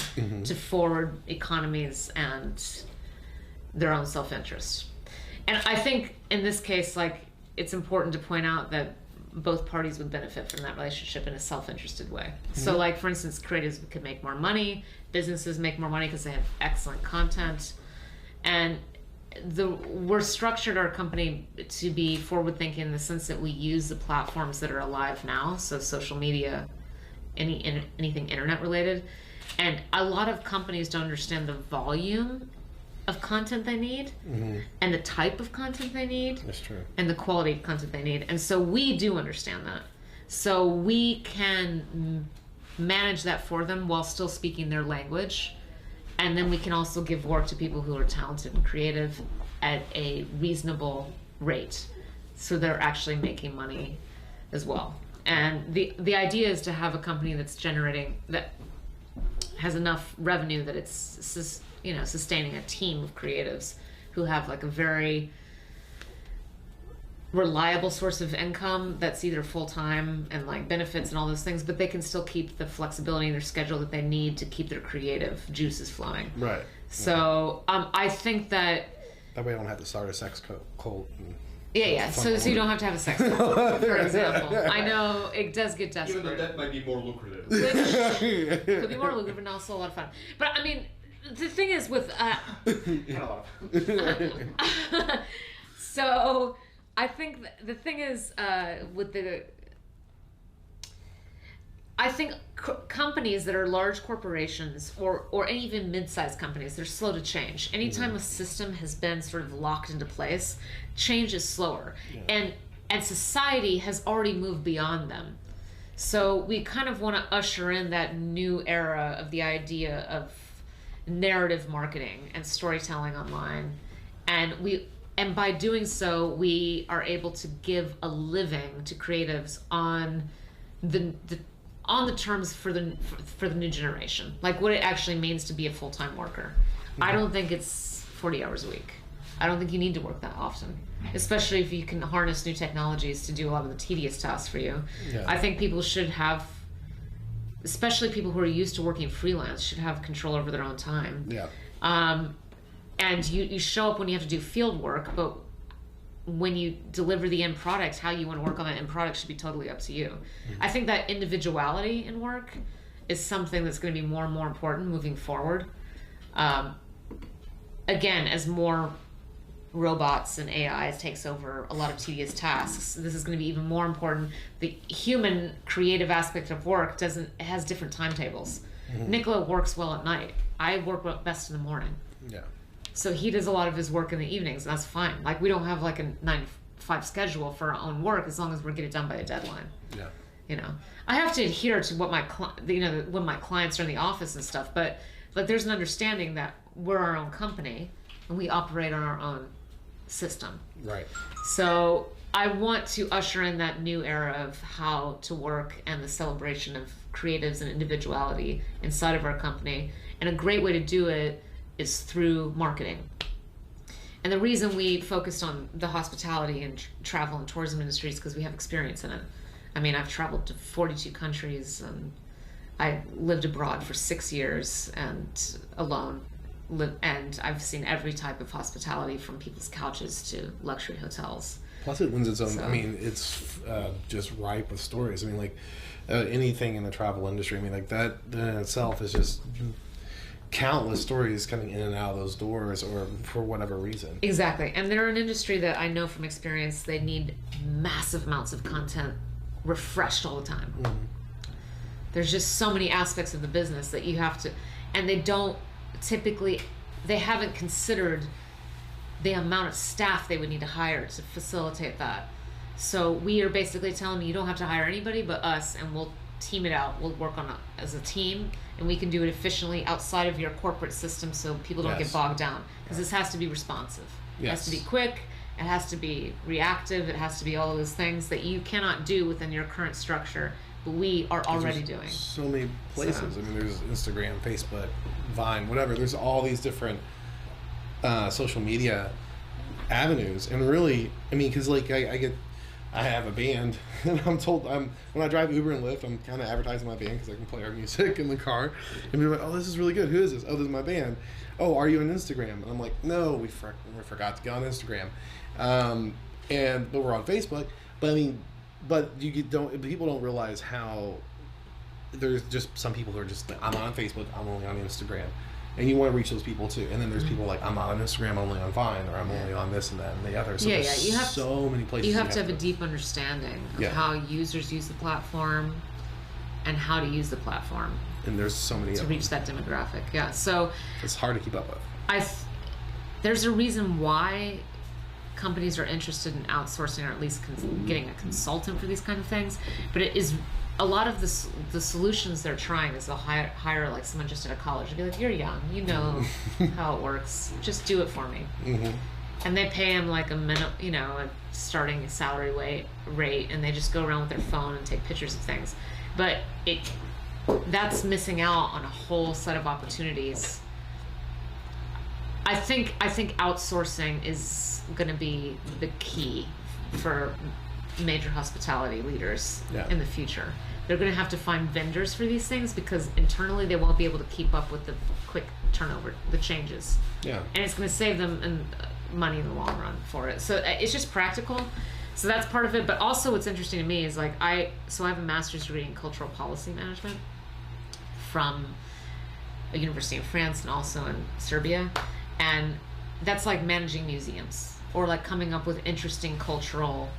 S1: to forward economies and their own self-interest. And I think in this case, like, it's important to point out that both parties would benefit from that relationship in a self-interested way. So like, for instance, creatives could make more money, businesses make more money because they have excellent content, and we're structured our company to be forward thinking in the sense that we use the platforms that are alive now, so social media, anything internet related, and a lot of companies don't understand the volume of content they need and the type of content they need.
S5: That's true.
S1: And the quality of content they need, and so we do understand that, so we can manage that for them while still speaking their language. And then we can also give work to people who are talented and creative at a reasonable rate, so they're actually making money as well. And the idea is to have a company that has enough revenue that it's sustaining a team of creatives who have like a very reliable source of income that's either full-time and like benefits and all those things, but they can still keep the flexibility in their schedule that they need to keep their creative juices flowing.
S5: Right.
S1: So I think that
S5: way I don't have to start a sex cult.
S1: So you don't have to have a sex cult, for example. I know it does get desperate.
S2: Even though that might be more lucrative.
S1: Could be more lucrative and also a lot of fun. But I mean, the thing is with so I think the thing is I think companies that are large corporations or even mid-sized companies, they're slow to change. Anytime a system has been sort of locked into place, change is slower. Yeah. And society has already moved beyond them. So we kind of want to usher in that new era of the idea of narrative marketing and storytelling online. And by doing so, we are able to give a living to creatives on the terms for the new generation, like what it actually means to be a full-time worker. I don't think it's 40 hours a week. I don't think you need to work that often, especially if you can harness new technologies to do a lot of the tedious tasks for you. Yeah. I think people should have, especially people who are used to working freelance, should have control over their own time. Yeah. And you show up when you have to do field work, but when you deliver the end product, how you want to work on that end product should be totally up to you. Mm-hmm. I think that individuality in work is something that's going to be more and more important moving forward. Again, as more robots and AI takes over a lot of tedious tasks, this is going to be even more important. The human creative aspect of work has different timetables. Mm-hmm. Nicola works well at night. I work best in the morning. Yeah. So he does a lot of his work in the evenings, and that's fine. Like, we don't have like a 9-to-5 schedule for our own work as long as we get it done by a deadline. Yeah. You know, I have to adhere to what when my clients are in the office and stuff, but like, there's an understanding that we're our own company and we operate on our own system. Right. So I want to usher in that new era of how to work and the celebration of creatives and individuality inside of our company. And a great way to do it is through marketing. And the reason we focused on the hospitality and travel and tourism industry is because we have experience in it. I mean, I've traveled to 42 countries, and I lived abroad for 6 years and alone. And I've seen every type of hospitality, from people's couches to luxury hotels.
S5: Plus it lends its own, I mean, it's just ripe with stories. I mean, like anything in the travel industry, I mean, like that in itself is just countless stories coming in and out of those doors, or for whatever reason.
S1: Exactly. And they're an industry that I know from experience, they need massive amounts of content refreshed all the time. There's just so many aspects of the business that you have to, and they don't typically, they haven't considered the amount of staff they would need to hire to facilitate that. So we are basically telling them, you don't have to hire anybody but us, and we'll team it out. We'll work on it as a team, and we can do it efficiently outside of your corporate system, so people don't get bogged down. Because this has to be responsive. It has to be quick. It has to be reactive. It has to be all of those things that you cannot do within your current structure, but we are already doing.
S5: So many places. I mean, there's Instagram, Facebook, Vine, whatever. There's all these different social media avenues, and really, I mean, because like I have a band, and I'm told when I drive Uber and Lyft, I'm kind of advertising my band because I can play our music in the car, and people are like, "Oh, this is really good. Who is this? Oh, this is my band. Oh, are you on Instagram?" And I'm like, "No, we forgot to get on Instagram, but we're on Facebook." But I mean, people don't realize how there's just some people who are just like, I'm on Facebook, I'm only on Instagram. And you want to reach those people too. And then there's people like, I'm on Instagram, I'm only on Vine, or I'm only on this and that and the other. So
S1: you have
S5: so many places.
S1: You have to have a deep understanding of how users use the platform and how to use the platform.
S5: And there's so many
S1: to reach that demographic. Yeah, so
S5: it's hard to keep up with.
S1: There's a reason why companies are interested in outsourcing, or at least getting a consultant for these kind of things. But it is a lot of the solutions they're trying is they'll hire like someone just out of college and be like, "You're young, you know how it works. Just do it for me." And they pay them like a starting salary rate, and they just go around with their phone and take pictures of things. But that's missing out on a whole set of opportunities. I think outsourcing is going to be the key for major hospitality leaders in the future. They're going to have to find vendors for these things because internally they won't be able to keep up with the quick turnover, the changes. Yeah. And it's going to save them money in the long run for it. So it's just practical. So that's part of it. But also what's interesting to me is like I have a master's degree in cultural policy management from a university in France and also in Serbia. And that's like managing museums or like coming up with interesting cultural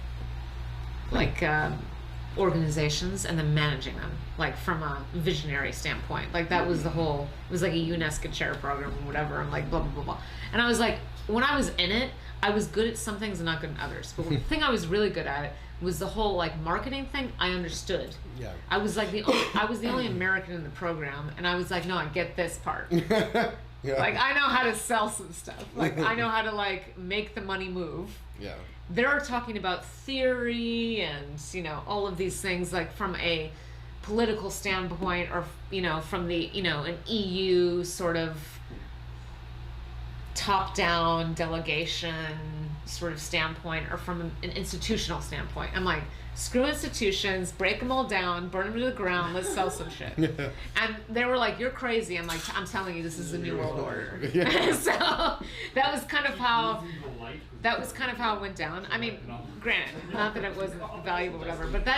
S1: organizations and then managing them like from a visionary standpoint. Like that was it was like a UNESCO chair program or whatever. I'm like blah blah blah blah. And I was like, when I was in it, I was good at some things and not good at others. But the thing I was really good at was the whole like marketing thing. I understood. Yeah. I was like I was the only American in the program, and I was like, no, I get this part. Yeah. Like I know how to sell some stuff. Like I know how to like make the money move. Yeah. They're talking about theory and all of these things like from a political standpoint or from the an EU sort of top-down delegation sort of standpoint or from an institutional standpoint. I'm like, screw institutions, break them all down, burn them to the ground, let's sell some shit. Yeah. And they were like, you're crazy. I'm like, I'm telling you, this is the new world order. Yeah. So that was kind of how it went down. I mean, granted, not that it wasn't valuable or whatever, but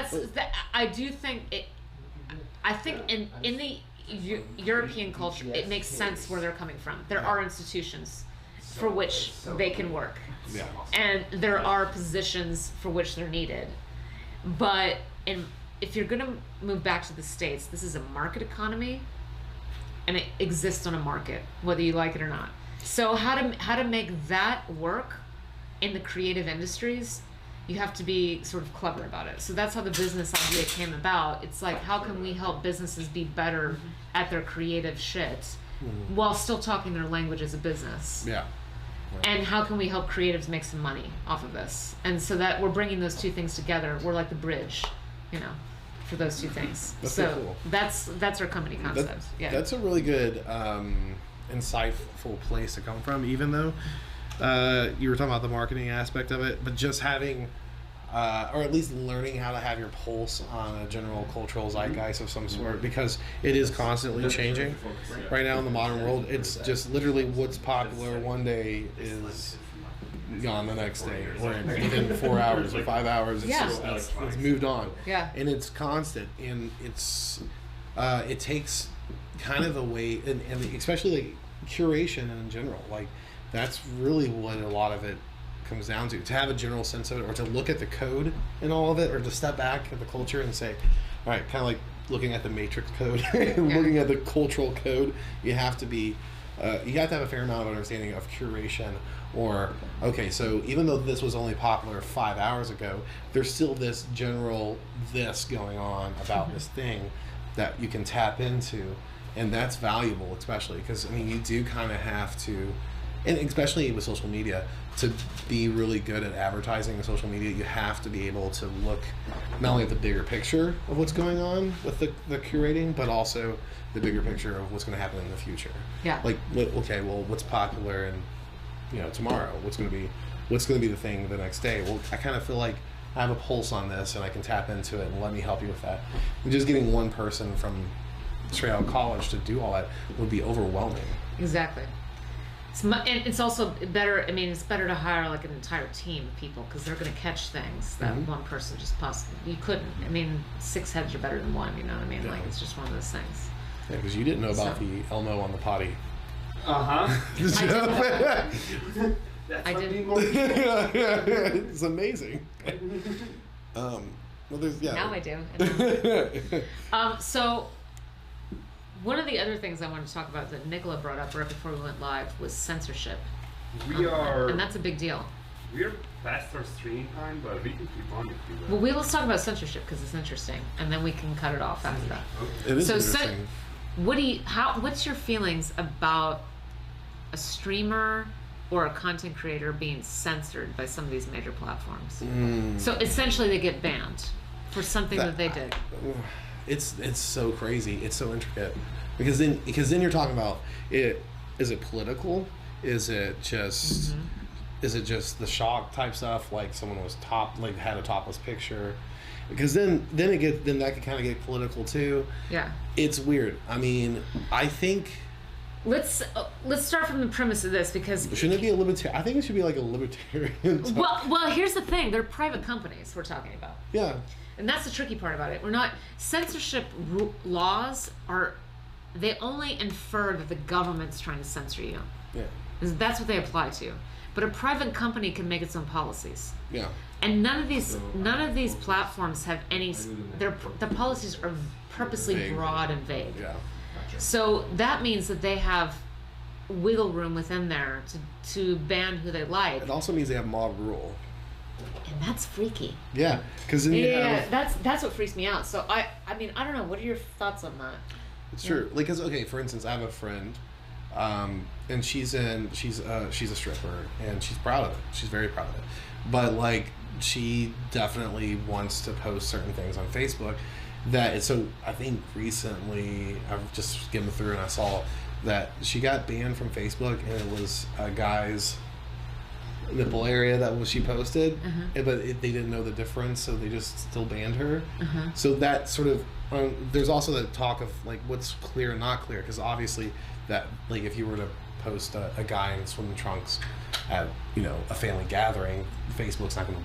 S1: I do think I think in the European culture, it makes sense where they're coming from. There are institutions for which they can work. Yeah. And there are positions for which they're needed. But if you're going to move back to the States, this is a market economy, and it exists on a market, whether you like it or not. So how to make that work in the creative industries, you have to be sort of clever about it. So that's how the business idea came about. It's like, how can we help businesses be better at their creative shit while still talking their language as a business? Yeah. Right. And how can we help creatives make some money off of this? And so that we're bringing those two things together. We're like the bridge, for those two things. That's so cool. That's our company concept.
S5: That's a really good, insightful place to come from. Even though you were talking about the marketing aspect of it, but just having, or at least learning how to have your pulse on a general cultural zeitgeist of some sort, because it is constantly changing right now in the modern world. It's just literally what's popular one day is gone the next day, or within 4 hours or 5 hours. It's moved on. Yeah. And it's constant, and it takes kind of a way, and especially like curation in general, like that's really what a lot of it comes down to have a general sense of it, or to look at the code in all of it, or to step back at the culture and say, all right, kind of like looking at the matrix code and looking at the cultural code. You have to be you have to have a fair amount of understanding of curation, or okay, so even though this was only popular 5 hours ago, there's still this general this going on about this thing that you can tap into, and that's valuable, especially because I mean you do kind of have to, and especially with social media, to be really good at advertising in social media, you have to be able to look not only at the bigger picture of what's going on with the curating, but also the bigger picture of what's going to happen in the future.
S1: Yeah.
S5: Like, okay, well, what's popular and tomorrow? What's going to be the thing the next day? Well, I kind of feel like I have a pulse on this, and I can tap into it, and let me help you with that. And just getting one person from straight out of college to do all that would be overwhelming.
S1: Exactly. And it's also better. I mean, it's better to hire like an entire team of people, because they're going to catch things that one person just possibly you couldn't. I mean, 6 heads are better than one. You know what I mean?
S5: Yeah.
S1: Like it's just one of those things.
S5: Yeah, because you didn't know about the Elmo on the potty.
S1: I did.
S5: It's amazing. Well, there's
S1: Now I do. So one of the other things I wanted to talk about that Nicola brought up right before we went live was censorship. And that's a big deal.
S2: We're past our streaming time, but we can keep on if you will.
S1: Well, let's talk about censorship because it's interesting, and then we can cut it off after that.
S5: It is
S1: So,
S5: interesting.
S1: what's your feelings about a streamer or a content creator being censored by some of these major platforms? So essentially, they get banned for something that they did.
S5: It's so crazy. It's so intricate because then you're talking about it. Is it political? Is it just the shock type stuff, like someone was had a topless picture? Because then that could kind of get political too.
S1: Yeah,
S5: it's weird. I mean, I think
S1: let's start from the premise of this, because
S5: shouldn't it be a libertarian? I think it should be like a libertarian.
S1: Well, here's the thing: they're private companies we're talking about.
S5: Yeah.
S1: And that's the tricky part about it. We're not censorship laws they only infer that the government's trying to censor you.
S5: Yeah.
S1: That's what they apply to. But a private company can make its own policies.
S5: Yeah.
S1: And none of these platforms have any. The policies are purposely
S5: Vague.
S1: broad and vague.
S5: Yeah.
S1: So that means that they have wiggle room within there to ban who they like.
S5: It also means they have mob rule.
S1: And that's freaky.
S5: Yeah, because then you have,
S1: that's what freaks me out. So I mean, I don't know. What are your thoughts on that?
S5: it's true. Like, cause, okay, for instance, I have a friend, and she's a stripper, and she's proud of it. She's very proud of it. But like, she definitely wants to post certain things on Facebook. So I think recently I've just skimmed through and I saw that she got banned from Facebook, and it was a guy's nipple area that she posted, but they didn't know the difference, so they just still banned her. So that sort of there's also the talk of like what's clear and not clear, because obviously that, like, if you were to post a guy in swim trunks at a family gathering, Facebook's not going to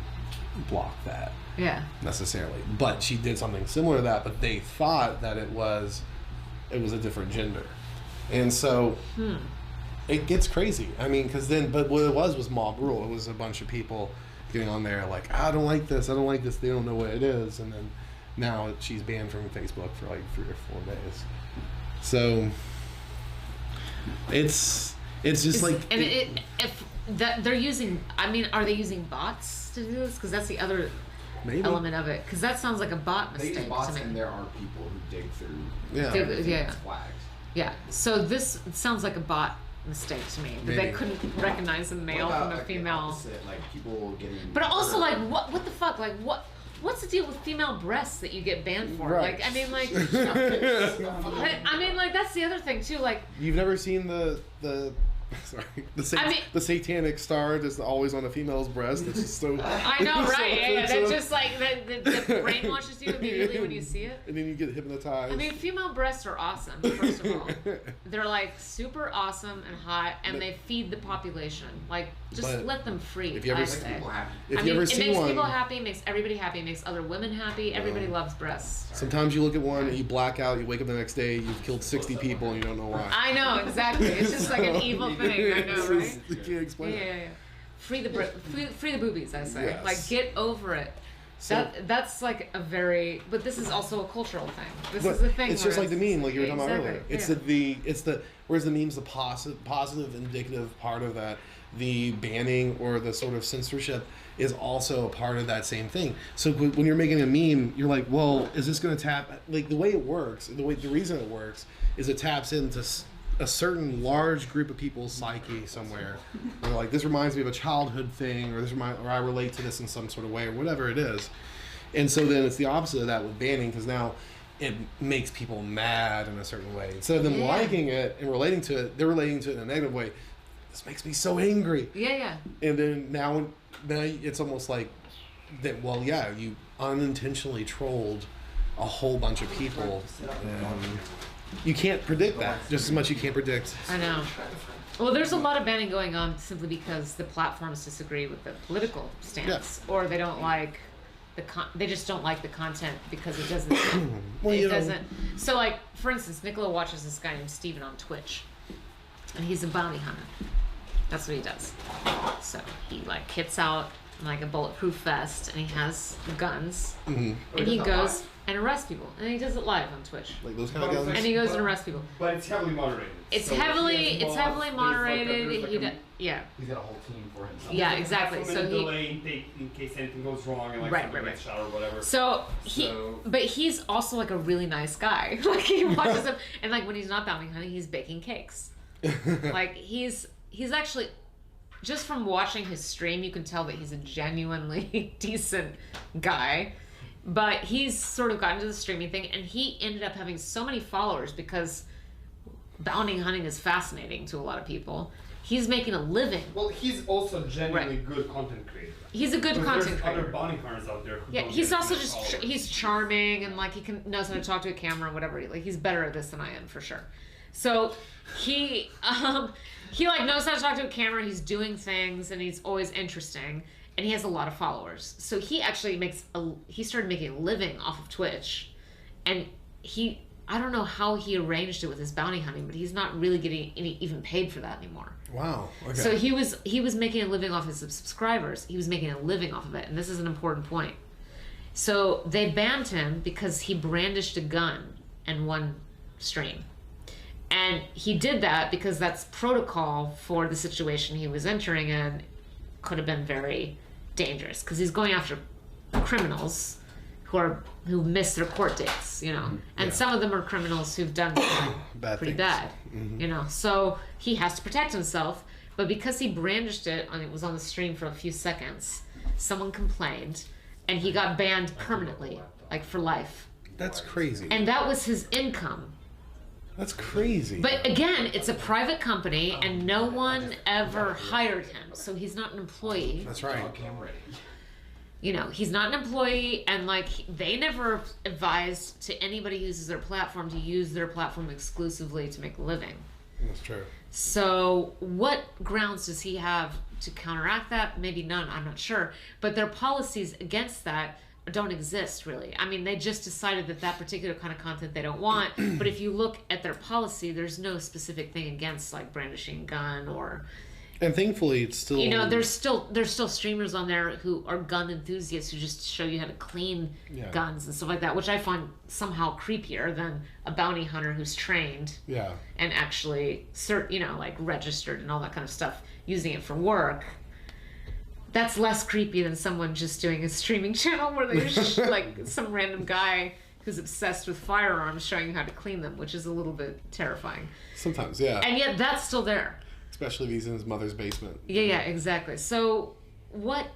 S5: block that necessarily. But she did something similar to that, but they thought that it was a different gender, and so it gets crazy. I mean, but what it was mob rule. It was a bunch of people getting on there like, I don't like this, they don't know what it is, and then now she's banned from Facebook for like 3 or 4 days. So it's just
S1: if that they're using, I mean, are they using bots to do this? Because that's the other element of it. Because that sounds like a bot mistake.
S3: They use bots,
S1: to me.
S3: and there are people who dig through. Flags.
S1: Yeah. So this sounds like a bot mistake to me. That they couldn't recognize a male from a female.
S3: Opposite, like people getting.
S1: But also, like, what the fuck? Like, what's the deal with female breasts that you get banned for?
S5: Right.
S1: Like, I mean, like, I mean, like, that's the other thing too. Like,
S5: you've never seen the Sorry.
S1: I mean-
S5: The satanic star that's always on a female's breast. It's just so.
S1: I know, right? Yeah,
S5: so-
S1: that's just like that brainwashes you immediately when you see it.
S5: And then you get hypnotized.
S1: I mean, female breasts are awesome. First of all, they're like super awesome and hot, and they feed the population. Like, just
S5: But
S1: let them free.
S5: if you ever
S1: I
S5: see-
S1: say.
S3: People happy.
S5: if
S1: I
S5: you
S1: mean,
S5: ever
S1: it
S5: see
S1: makes
S5: one,
S1: people happy, makes everybody happy, makes other women happy. Everybody loves breasts.
S5: sometimes you look at one and you black out. You wake up the next day, you've killed 60 people, and you don't know why.
S1: I know, exactly. It's just like an evil thing. I know,
S5: It's
S1: right?
S5: just- you can't explain it.
S1: Yeah. Free the boobies, I say.
S5: Yes.
S1: Like, get over it.
S5: So-
S1: That's like a very, but this is also a cultural thing. This
S5: But
S1: is the thing.
S5: it's
S1: where
S5: just like the meme, like you were talking about
S1: Exactly,
S5: earlier. It's
S1: yeah.
S5: whereas the meme's the positive, indicative part of that. The banning or the sort of censorship is also a part of that same thing. So when you're making a meme, you're like, well, is this going to tap? Like the way it works, the reason it works is it taps into a certain large group of people's psyche somewhere. They're like, this reminds me of a childhood thing, or or I relate to this in some sort of way, or whatever it is. And so then it's the opposite of that with banning, because now it makes people mad in a certain way. Instead of them
S1: Yeah.
S5: liking it and relating to it, they're relating to it in a negative way. This makes me so angry.
S1: Yeah.
S5: And then now it's almost like that. Well, yeah, you unintentionally trolled a whole bunch of people. You can't predict that just as much you can't predict.
S1: I know. Well, there's a lot of banning going on simply because the platforms disagree with the political stance, or they don't like they just don't like the content because it doesn't.
S5: Well, you know.
S1: doesn't. So, like, for instance, Nicola watches this guy named Steven on Twitch, and he's a bounty hunter. That's what he does. So he like hits out like a bulletproof vest, and he has guns, and he goes and arrests people, and he does it live on Twitch,
S5: Like those kind of guns.
S1: and he goes and arrests people.
S2: But it's heavily moderated.
S1: It's
S2: So
S1: heavily
S2: he has mods, there's
S1: moderated.
S2: Like
S1: He
S2: a,
S1: yeah.
S3: He's got a whole team for himself.
S1: Yeah, exactly. So he,
S2: delay in case anything goes wrong and like
S1: Right,
S2: somebody
S1: right,
S2: gets shot or whatever.
S1: so but he's also like a really nice guy. Like he watches him, and like when he's not bounty hunting, he's baking cakes. Like he's actually, just from watching his stream, you can tell that he's a genuinely decent guy. But he's sort of gotten to the streaming thing, and he ended up having so many followers because bounty hunting is fascinating to a lot of people. He's making a living.
S2: Well, he's also genuinely good content creator.
S1: He's a good
S2: Because
S1: content
S2: there's other
S1: creator.
S2: bounty hunters out there who
S1: Yeah,
S2: don't
S1: he's
S2: get
S1: also
S2: as many
S1: just
S2: followers.
S1: he's charming, and like he knows how to talk to a camera and whatever. Like he's better at this than I am for sure. So he like knows how to talk to a camera. He's doing things, and he's always interesting, and he has a lot of followers. So he actually he started making a living off of Twitch, and I don't know how he arranged it with his bounty hunting, but he's not really getting even paid for that anymore.
S5: Wow. Okay.
S1: So he was making a living off his subscribers. He was making a living off of it, and this is an important point. So they banned him because he brandished a gun in one stream. And he did that because that's protocol for the situation he was entering in. Could have been very dangerous because he's going after criminals who miss their court dates, you know. And some of them are criminals who've done pretty
S5: things.
S1: bad, you know. So he has to protect himself. But because he brandished it, and it was on the stream for a few seconds, someone complained, and he got banned permanently, like for life.
S5: That's crazy.
S1: And that was his income.
S5: That's crazy.
S1: But again, it's a private company, and no one ever hired him, so he's not an employee.
S5: That's right.
S1: You know, he's not an employee, and like they never advised to anybody who uses their platform to use their platform exclusively to make a living.
S5: That's true.
S1: So what grounds does he have to counteract that? Maybe none, I'm not sure. But their policies against that don't exist, really. I mean, they just decided that particular kind of content they don't want. But if you look at their policy, there's no specific thing against like brandishing a gun or...
S5: And thankfully, it's still...
S1: You know, there's still streamers on there who are gun enthusiasts who just show you how to clean guns and stuff like that, which I find somehow creepier than a bounty hunter who's trained and actually, like registered and all that kind of stuff, using it for work. That's less creepy than someone just doing a streaming channel where there's like some random guy who's obsessed with firearms showing you how to clean them, which is a little bit terrifying.
S5: Sometimes, yeah.
S1: And yet that's still there.
S5: Especially if he's in his mother's basement.
S1: Yeah, exactly. So what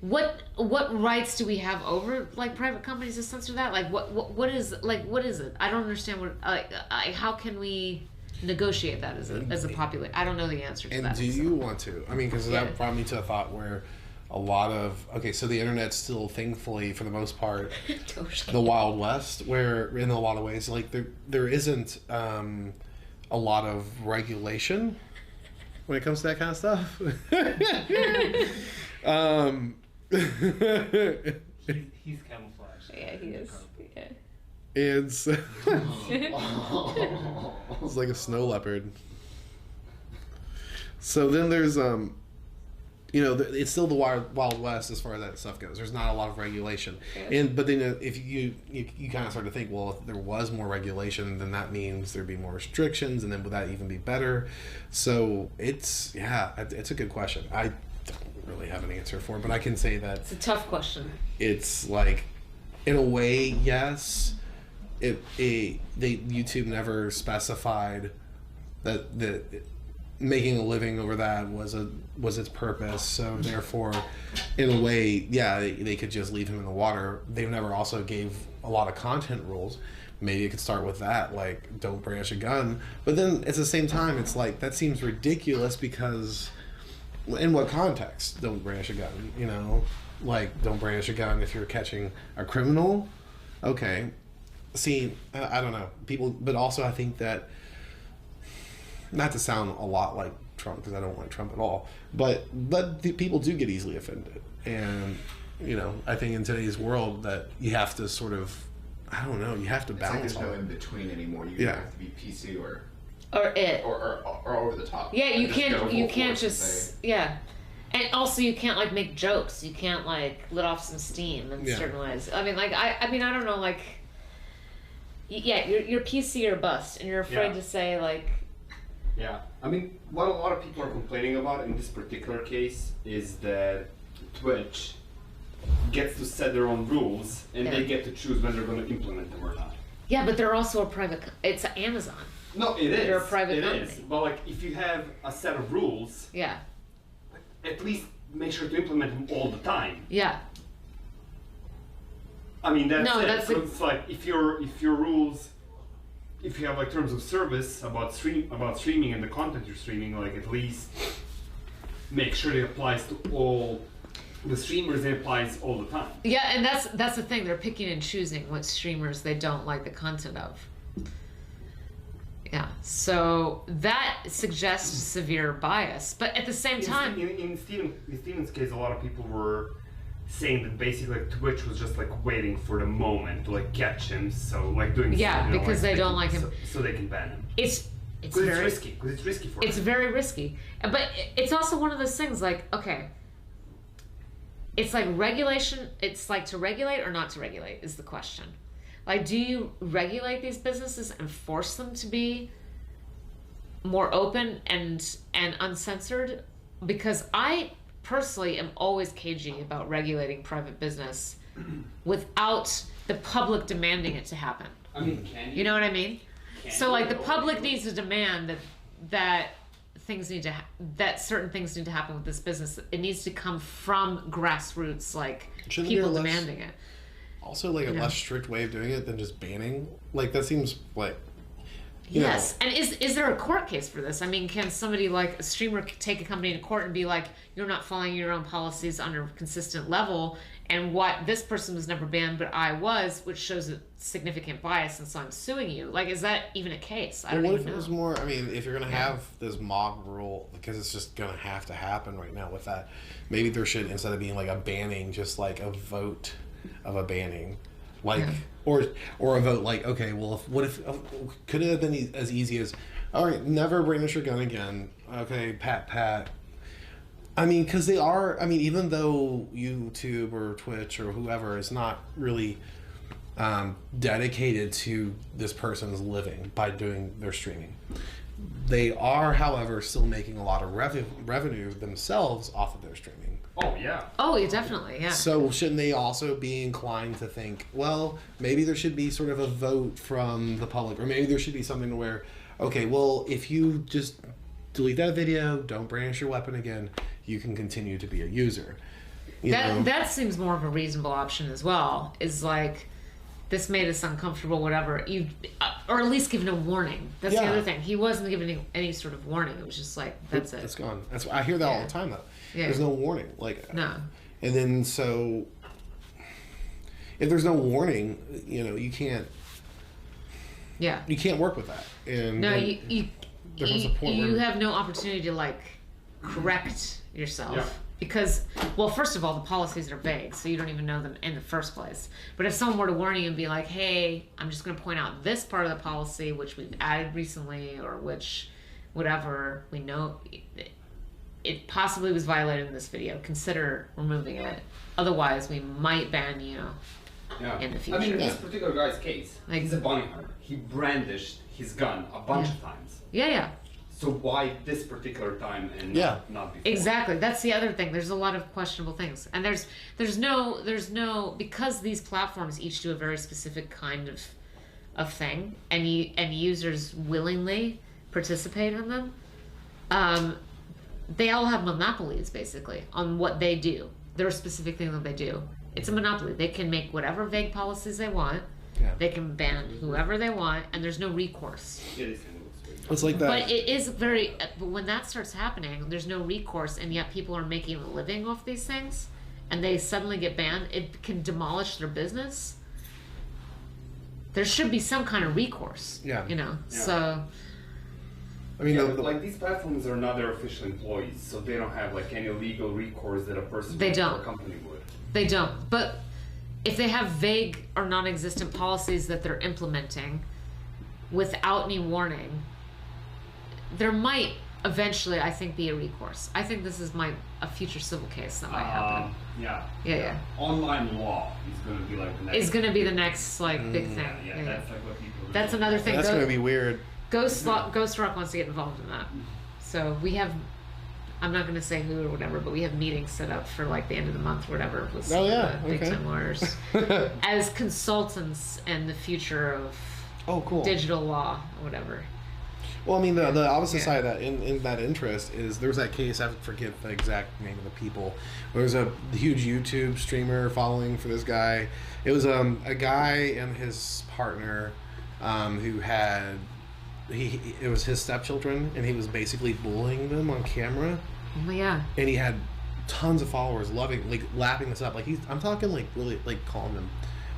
S1: rights do we have over like private companies to censor that? Like what is it? I don't understand what how can we negotiate that as a population? I don't know the answer to
S5: And
S1: that.
S5: do you want to? I mean, because
S1: Yeah.
S5: that brought me to a thought where a lot of so the internet's still, thankfully, for the most part, the Wild West, where in a lot of ways, like there isn't a lot of regulation when it comes to that kind of stuff.
S2: He's camouflaged.
S1: Yeah, he is. Yeah.
S5: It's it's like a snow leopard. So then there's it's still the Wild West as far as that stuff goes. There's not a lot of regulation, but then if you kind of start to think, well, if there was more regulation, then that means there'd be more restrictions, and then would that even be better? So it's a good question. I don't really have an answer for it, but I can say that
S1: It's a tough question.
S5: it's like, in a way, yes. YouTube never specified that making a living over that was its purpose. So therefore, in a way, they could just leave him in the water. They never also gave a lot of content rules. Maybe it could start with that, like don't brandish a gun. But then at the same time, it's like that seems ridiculous because in what context? Don't brandish a gun. Like don't brandish a gun if you're catching a criminal. Okay. See, I don't know. People, but also I think that, not to sound a lot like Trump, because I don't like Trump at all, but people do get easily offended. And, I think in today's world that you have to sort of, I don't know, you have to
S3: It's like
S5: balance
S3: there's no
S5: all
S3: in between anymore. You
S5: Yeah.
S3: have to be PC or
S1: Or
S3: over the top.
S1: Yeah, you
S3: And just go
S1: can't.
S3: full
S1: You can't
S3: force and
S1: just.
S3: say,
S1: Yeah, and also you can't like make jokes. You can't like let off some steam in
S5: Yeah.
S1: certain ways. I mean, like I don't know. Like, yeah, you're PC or bust, and you're afraid
S2: Yeah.
S1: to say like.
S2: Yeah, I mean, what a lot of people are complaining about in this particular case is that Twitch gets to set their own rules, and they
S1: Yeah.
S2: get to choose when they're going to implement them or not.
S1: Yeah, but they're also a private. It's Amazon.
S2: No, it is.
S1: They're a private
S2: It
S1: company.
S2: is. But like, if you have a set of rules,
S1: Yeah.
S2: at least make sure to implement them all the time.
S1: Yeah.
S2: I mean, that's
S1: No,
S2: it.
S1: that's
S2: So
S1: a-
S2: it's like if your rules, if you have like terms of service about streaming and the content you're streaming, like at least make sure it applies to all the streamers. It applies all the time.
S1: Yeah, and that's the thing. They're picking and choosing what streamers they don't like the content of. Yeah, so that suggests severe bias, but at the same time,
S2: in Steven's case, a lot of people were saying that basically like, Twitch was just like waiting for the moment to like catch him, so like doing
S1: Yeah, because they don't like him.
S2: so they can ban him.
S1: it's
S2: Because
S1: very
S2: it's risky. Because it's risky for
S1: it's
S2: him.
S1: very risky. But it's also one of those things like, okay, it's like regulation, it's like to regulate or not to regulate is the question. Like, do you regulate these businesses and force them to be more open and uncensored? Because I personally am always cagey about regulating private business without the public demanding it to happen.
S2: I mean, can
S1: You know what I mean?
S2: Can
S1: So
S2: you?
S1: like the
S2: No.
S1: public needs to demand that things need to that certain things need to happen with this business. It needs to come from grassroots, like
S5: Shouldn't there
S1: people
S5: less-
S1: demanding it.
S5: Also, like a
S1: Yeah.
S5: less strict way of doing it than just banning. Like that seems like. you
S1: Yes,
S5: know,
S1: and is there a court case for this? I mean, can somebody like a streamer take a company to court and be like, you're not following your own policies on a consistent level, and what this person was never banned, but I was, which shows a significant bias, and so I'm suing you. Like, is that even a case? I
S5: Well,
S1: don't
S5: what
S1: even
S5: if it was
S1: know.
S5: more? I mean, if you're gonna have this mob rule, because it's just gonna have to happen right now with that, maybe there should, instead of being like a banning, just like a vote of a banning, like
S1: Yeah.
S5: or a vote like, okay, well, could it have been as easy as, all right, never brandish your gun again. Okay, pat. I mean, because they are. I mean, even though YouTube or Twitch or whoever is not really dedicated to this person's living by doing their streaming, they are, however, still making a lot of revenue themselves off of their streaming.
S2: Oh yeah.
S1: Oh, yeah, definitely, yeah.
S5: So shouldn't they also be inclined to think, well, maybe there should be sort of a vote from the public, or maybe there should be something where, okay, well, if you just delete that video, don't brandish your weapon again, you can continue to be a user. You know?
S1: That seems more of a reasonable option as well. Is like, this made us uncomfortable, whatever. or at least given a warning. That's the
S5: Yeah.
S1: other thing. He wasn't given any sort of warning. It was just like, that's it.
S5: It's gone. That's I hear that all
S1: Yeah.
S5: the time though.
S1: Yeah.
S5: There's no warning. Like
S1: No.
S5: And then so if there's no warning, you know, you can't
S1: Yeah.
S5: work with that. And
S1: No,
S5: then
S1: you
S5: there comes a point
S1: you
S5: where-
S1: have no opportunity to like correct yourself.
S2: Yeah.
S1: Because, well, first of all, the policies are vague, so you don't even know them in the first place. But if someone were to warn you and be like, hey, I'm just going to point out this part of the policy, which we've added recently, or which, whatever, we know it possibly was violated in this video, consider removing it. Otherwise, we might ban you in the future.
S2: I mean, this particular guy's case,
S1: Like-
S2: he's a bounty hunter. He brandished his gun a bunch of times.
S1: Yeah.
S2: So why this particular time and
S5: Yeah.
S2: not before?
S1: Exactly. That's the other thing. There's a lot of questionable things, and there's no because these platforms each do a very specific kind of thing, and users willingly participate in them. They all have monopolies basically on what they do. There are specific things that they do. It's a monopoly. They can make whatever vague policies they want.
S5: Yeah.
S1: They can ban whoever they want, and there's no recourse.
S2: It is kind of weird.
S5: It's like that.
S1: But it is very. But when that starts happening, there's no recourse, and yet people are making a living off these things, and they suddenly get banned. It can demolish their business. There should be some kind of recourse.
S5: Yeah.
S1: You know.
S2: Yeah.
S1: So.
S5: I mean,
S2: Yeah,
S5: the-
S2: but like these platforms are not their official employees, so they don't have like any legal recourse that a person
S1: They
S2: or
S1: don't.
S2: a company would.
S1: They don't. But if they have vague or non-existent policies that they're implementing without any warning, there might eventually, I think, be a recourse. I think this is a future civil case that might happen.
S2: Yeah.
S1: Yeah.
S2: Online law is going to be like the next.
S1: It's going to be the next like big thing.
S2: Yeah, that's like what people.
S1: That's another thing.
S5: that's going to be weird.
S1: Ghost Rock wants to get involved in that. So we have. I'm not going to say who or whatever, but we have meetings set up for like the end of the month or whatever with
S5: Oh, yeah,
S1: big
S5: okay.
S1: time lawyers as consultants in the future of
S5: Oh, cool.
S1: digital law or whatever.
S5: Well, I mean, the opposite
S1: Yeah.
S5: side of that, in that interest, is there was that case, I forget the exact name of the people. There was a huge YouTube streamer following for this guy. It was a guy and his partner who had, it was his stepchildren, and he was basically bullying them on camera.
S1: Oh yeah.
S5: And he had tons of followers lapping this up. Like, I'm talking like really, like calling them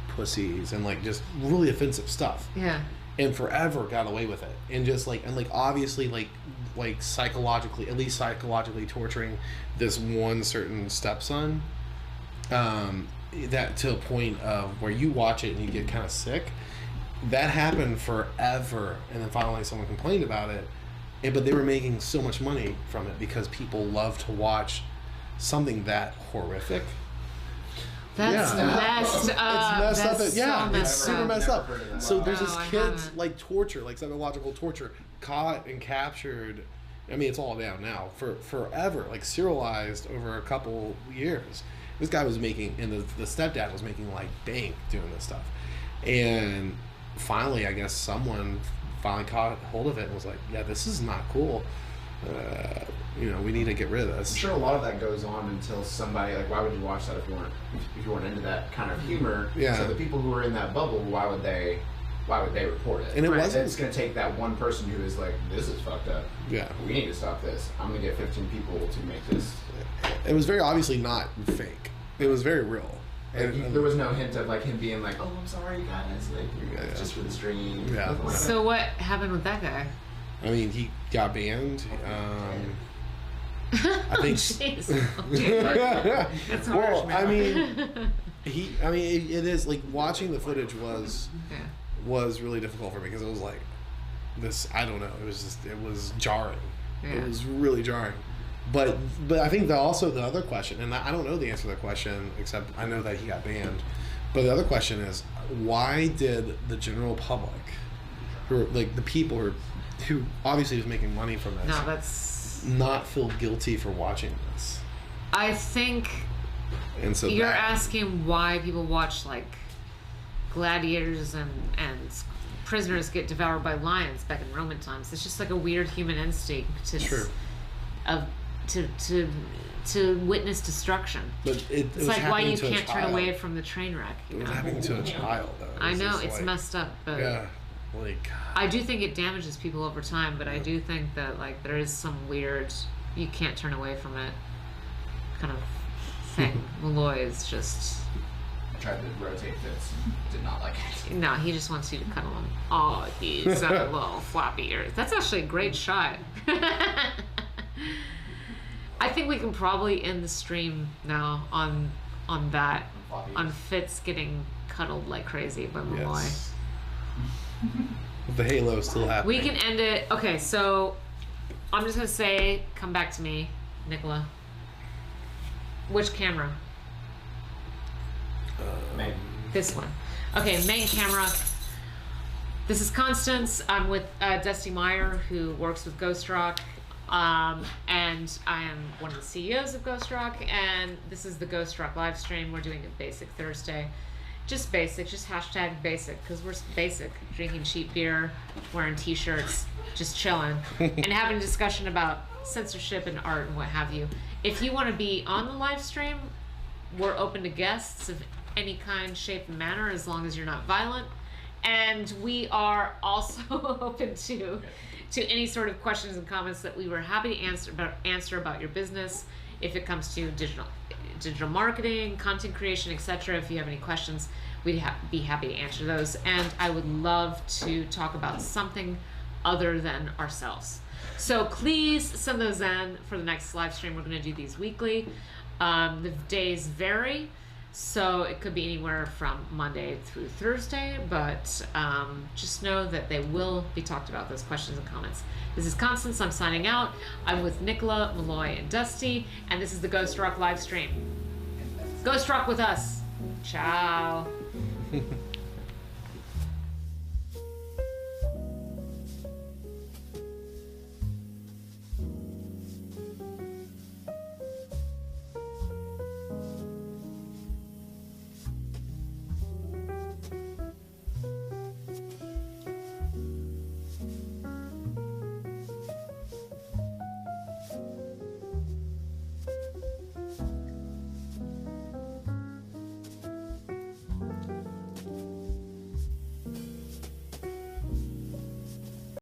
S5: pussies and like just really offensive stuff.
S1: Yeah.
S5: And forever got away with it, and just like obviously like psychologically, at least psychologically torturing this one certain stepson, that to a point of where you watch it and you get kind of sick. That happened forever, and then finally someone complained about it, but they were making so much money from it because people love to watch something that horrific.
S1: That's
S5: Yeah.
S1: messed up.
S5: It's messed up.
S1: That's
S5: Yeah,
S1: so
S5: it's
S1: messed
S5: super
S1: up.
S5: messed up.
S3: Never heard of that.
S5: So there's this
S1: No, I
S5: kid
S1: haven't.
S5: like torture, like psychological torture, caught and captured. I mean, it's all down now for forever, like serialized over a couple years. This guy was making, and the stepdad was making like bank doing this stuff, and finally, I guess someone finally caught hold of it and was like, "Yeah, this is not cool. We need to get rid of
S3: I'm
S5: this."
S3: sure a lot of that goes on until somebody, like, why would you watch that if you weren't into that kind of humor?
S5: Yeah.
S3: So the people who are in that bubble, why would they report it?
S5: And it
S1: Right.
S5: wasn't.
S3: It's going to take that one person who is like, this is fucked up.
S5: Yeah,
S3: We need to stop this. I'm going to get 15 people to make this.
S5: it was very obviously not fake. It was very real.
S3: Like, there was no hint of like him being like, "Oh, I'm sorry, guys. Like,
S5: Yeah,
S3: it's
S5: yeah.
S3: just for the stream."
S5: Yeah.
S3: Nothing like that.
S1: So what happened with that guy?
S5: I mean, he got banned. I think.
S1: Jeez. That's
S5: Well,
S1: harsh,
S5: I
S1: man.
S5: mean, it is like watching the footage was
S1: Yeah.
S5: really difficult for me because it was like this. I don't know. It was jarring.
S1: Yeah.
S5: It was really jarring. But I think that also the other question, and I don't know the answer to that question except I know that he got banned. But the other question is, why did the general public, who are, like the people who obviously was making money from this,
S1: No, that's.
S5: not feel guilty for watching this?
S1: I think
S5: And so
S1: you're
S5: that,
S1: asking why people watch like gladiators and prisoners get devoured by lions back in Roman times. It's just like a weird human instinct to
S5: True.
S1: to witness destruction.
S5: But it
S1: It's
S5: was
S1: like why
S5: happening
S1: you
S5: to a
S1: can't turn
S5: child.
S1: away from the train wreck.
S5: It
S1: You
S5: was
S1: know?
S5: happening to a child, though.
S1: I know
S5: just
S1: it's
S5: like-
S1: messed up, but
S5: Yeah, Like,
S1: I do think it damages people over time, but I do think that like there is some weird, you can't turn away from it kind of thing. Malloy is just,
S3: I tried to rotate Fitz. Did not like it.
S1: no, he just wants you to cuddle him. Oh, he's got a little floppy ears. That's actually a great shot. I think we can probably end the stream now on that, on Fitz getting cuddled like crazy by Malloy.
S5: yes. With the halo still happening.
S1: We can end it. Okay, so I'm just gonna say, come back to me, Nicola. Which camera?
S3: Main.
S1: This one. Okay, main camera. This is Constance. I'm with Dusty Meyer, who works with Ghost Rock. And I am one of the CEOs of Ghost Rock, and this is the Ghost Rock live stream. We're doing a basic Thursday. Just basic, just hashtag basic, because we're basic. Drinking cheap beer, wearing t-shirts, just chilling, and having a discussion about censorship and art and what have you. If you want to be on the live stream, we're open to guests of any kind, shape, and manner, as long as you're not violent. And we are also open to any sort of questions and comments that we were happy to answer about your business. If it comes to digital marketing, content creation, etc. If you have any questions, we'd be happy to answer those. And I would love to talk about something other than ourselves. So please send those in for the next live stream. We're going to do these weekly. The days vary, so it could be anywhere from Monday through Thursday, but just know that they will be talked about, those questions and comments. This is Constance. I'm signing out. I'm with Nicola, Malloy, and Dusty, and this is the Ghost Rock live stream. Ghost Rock with us. Ciao.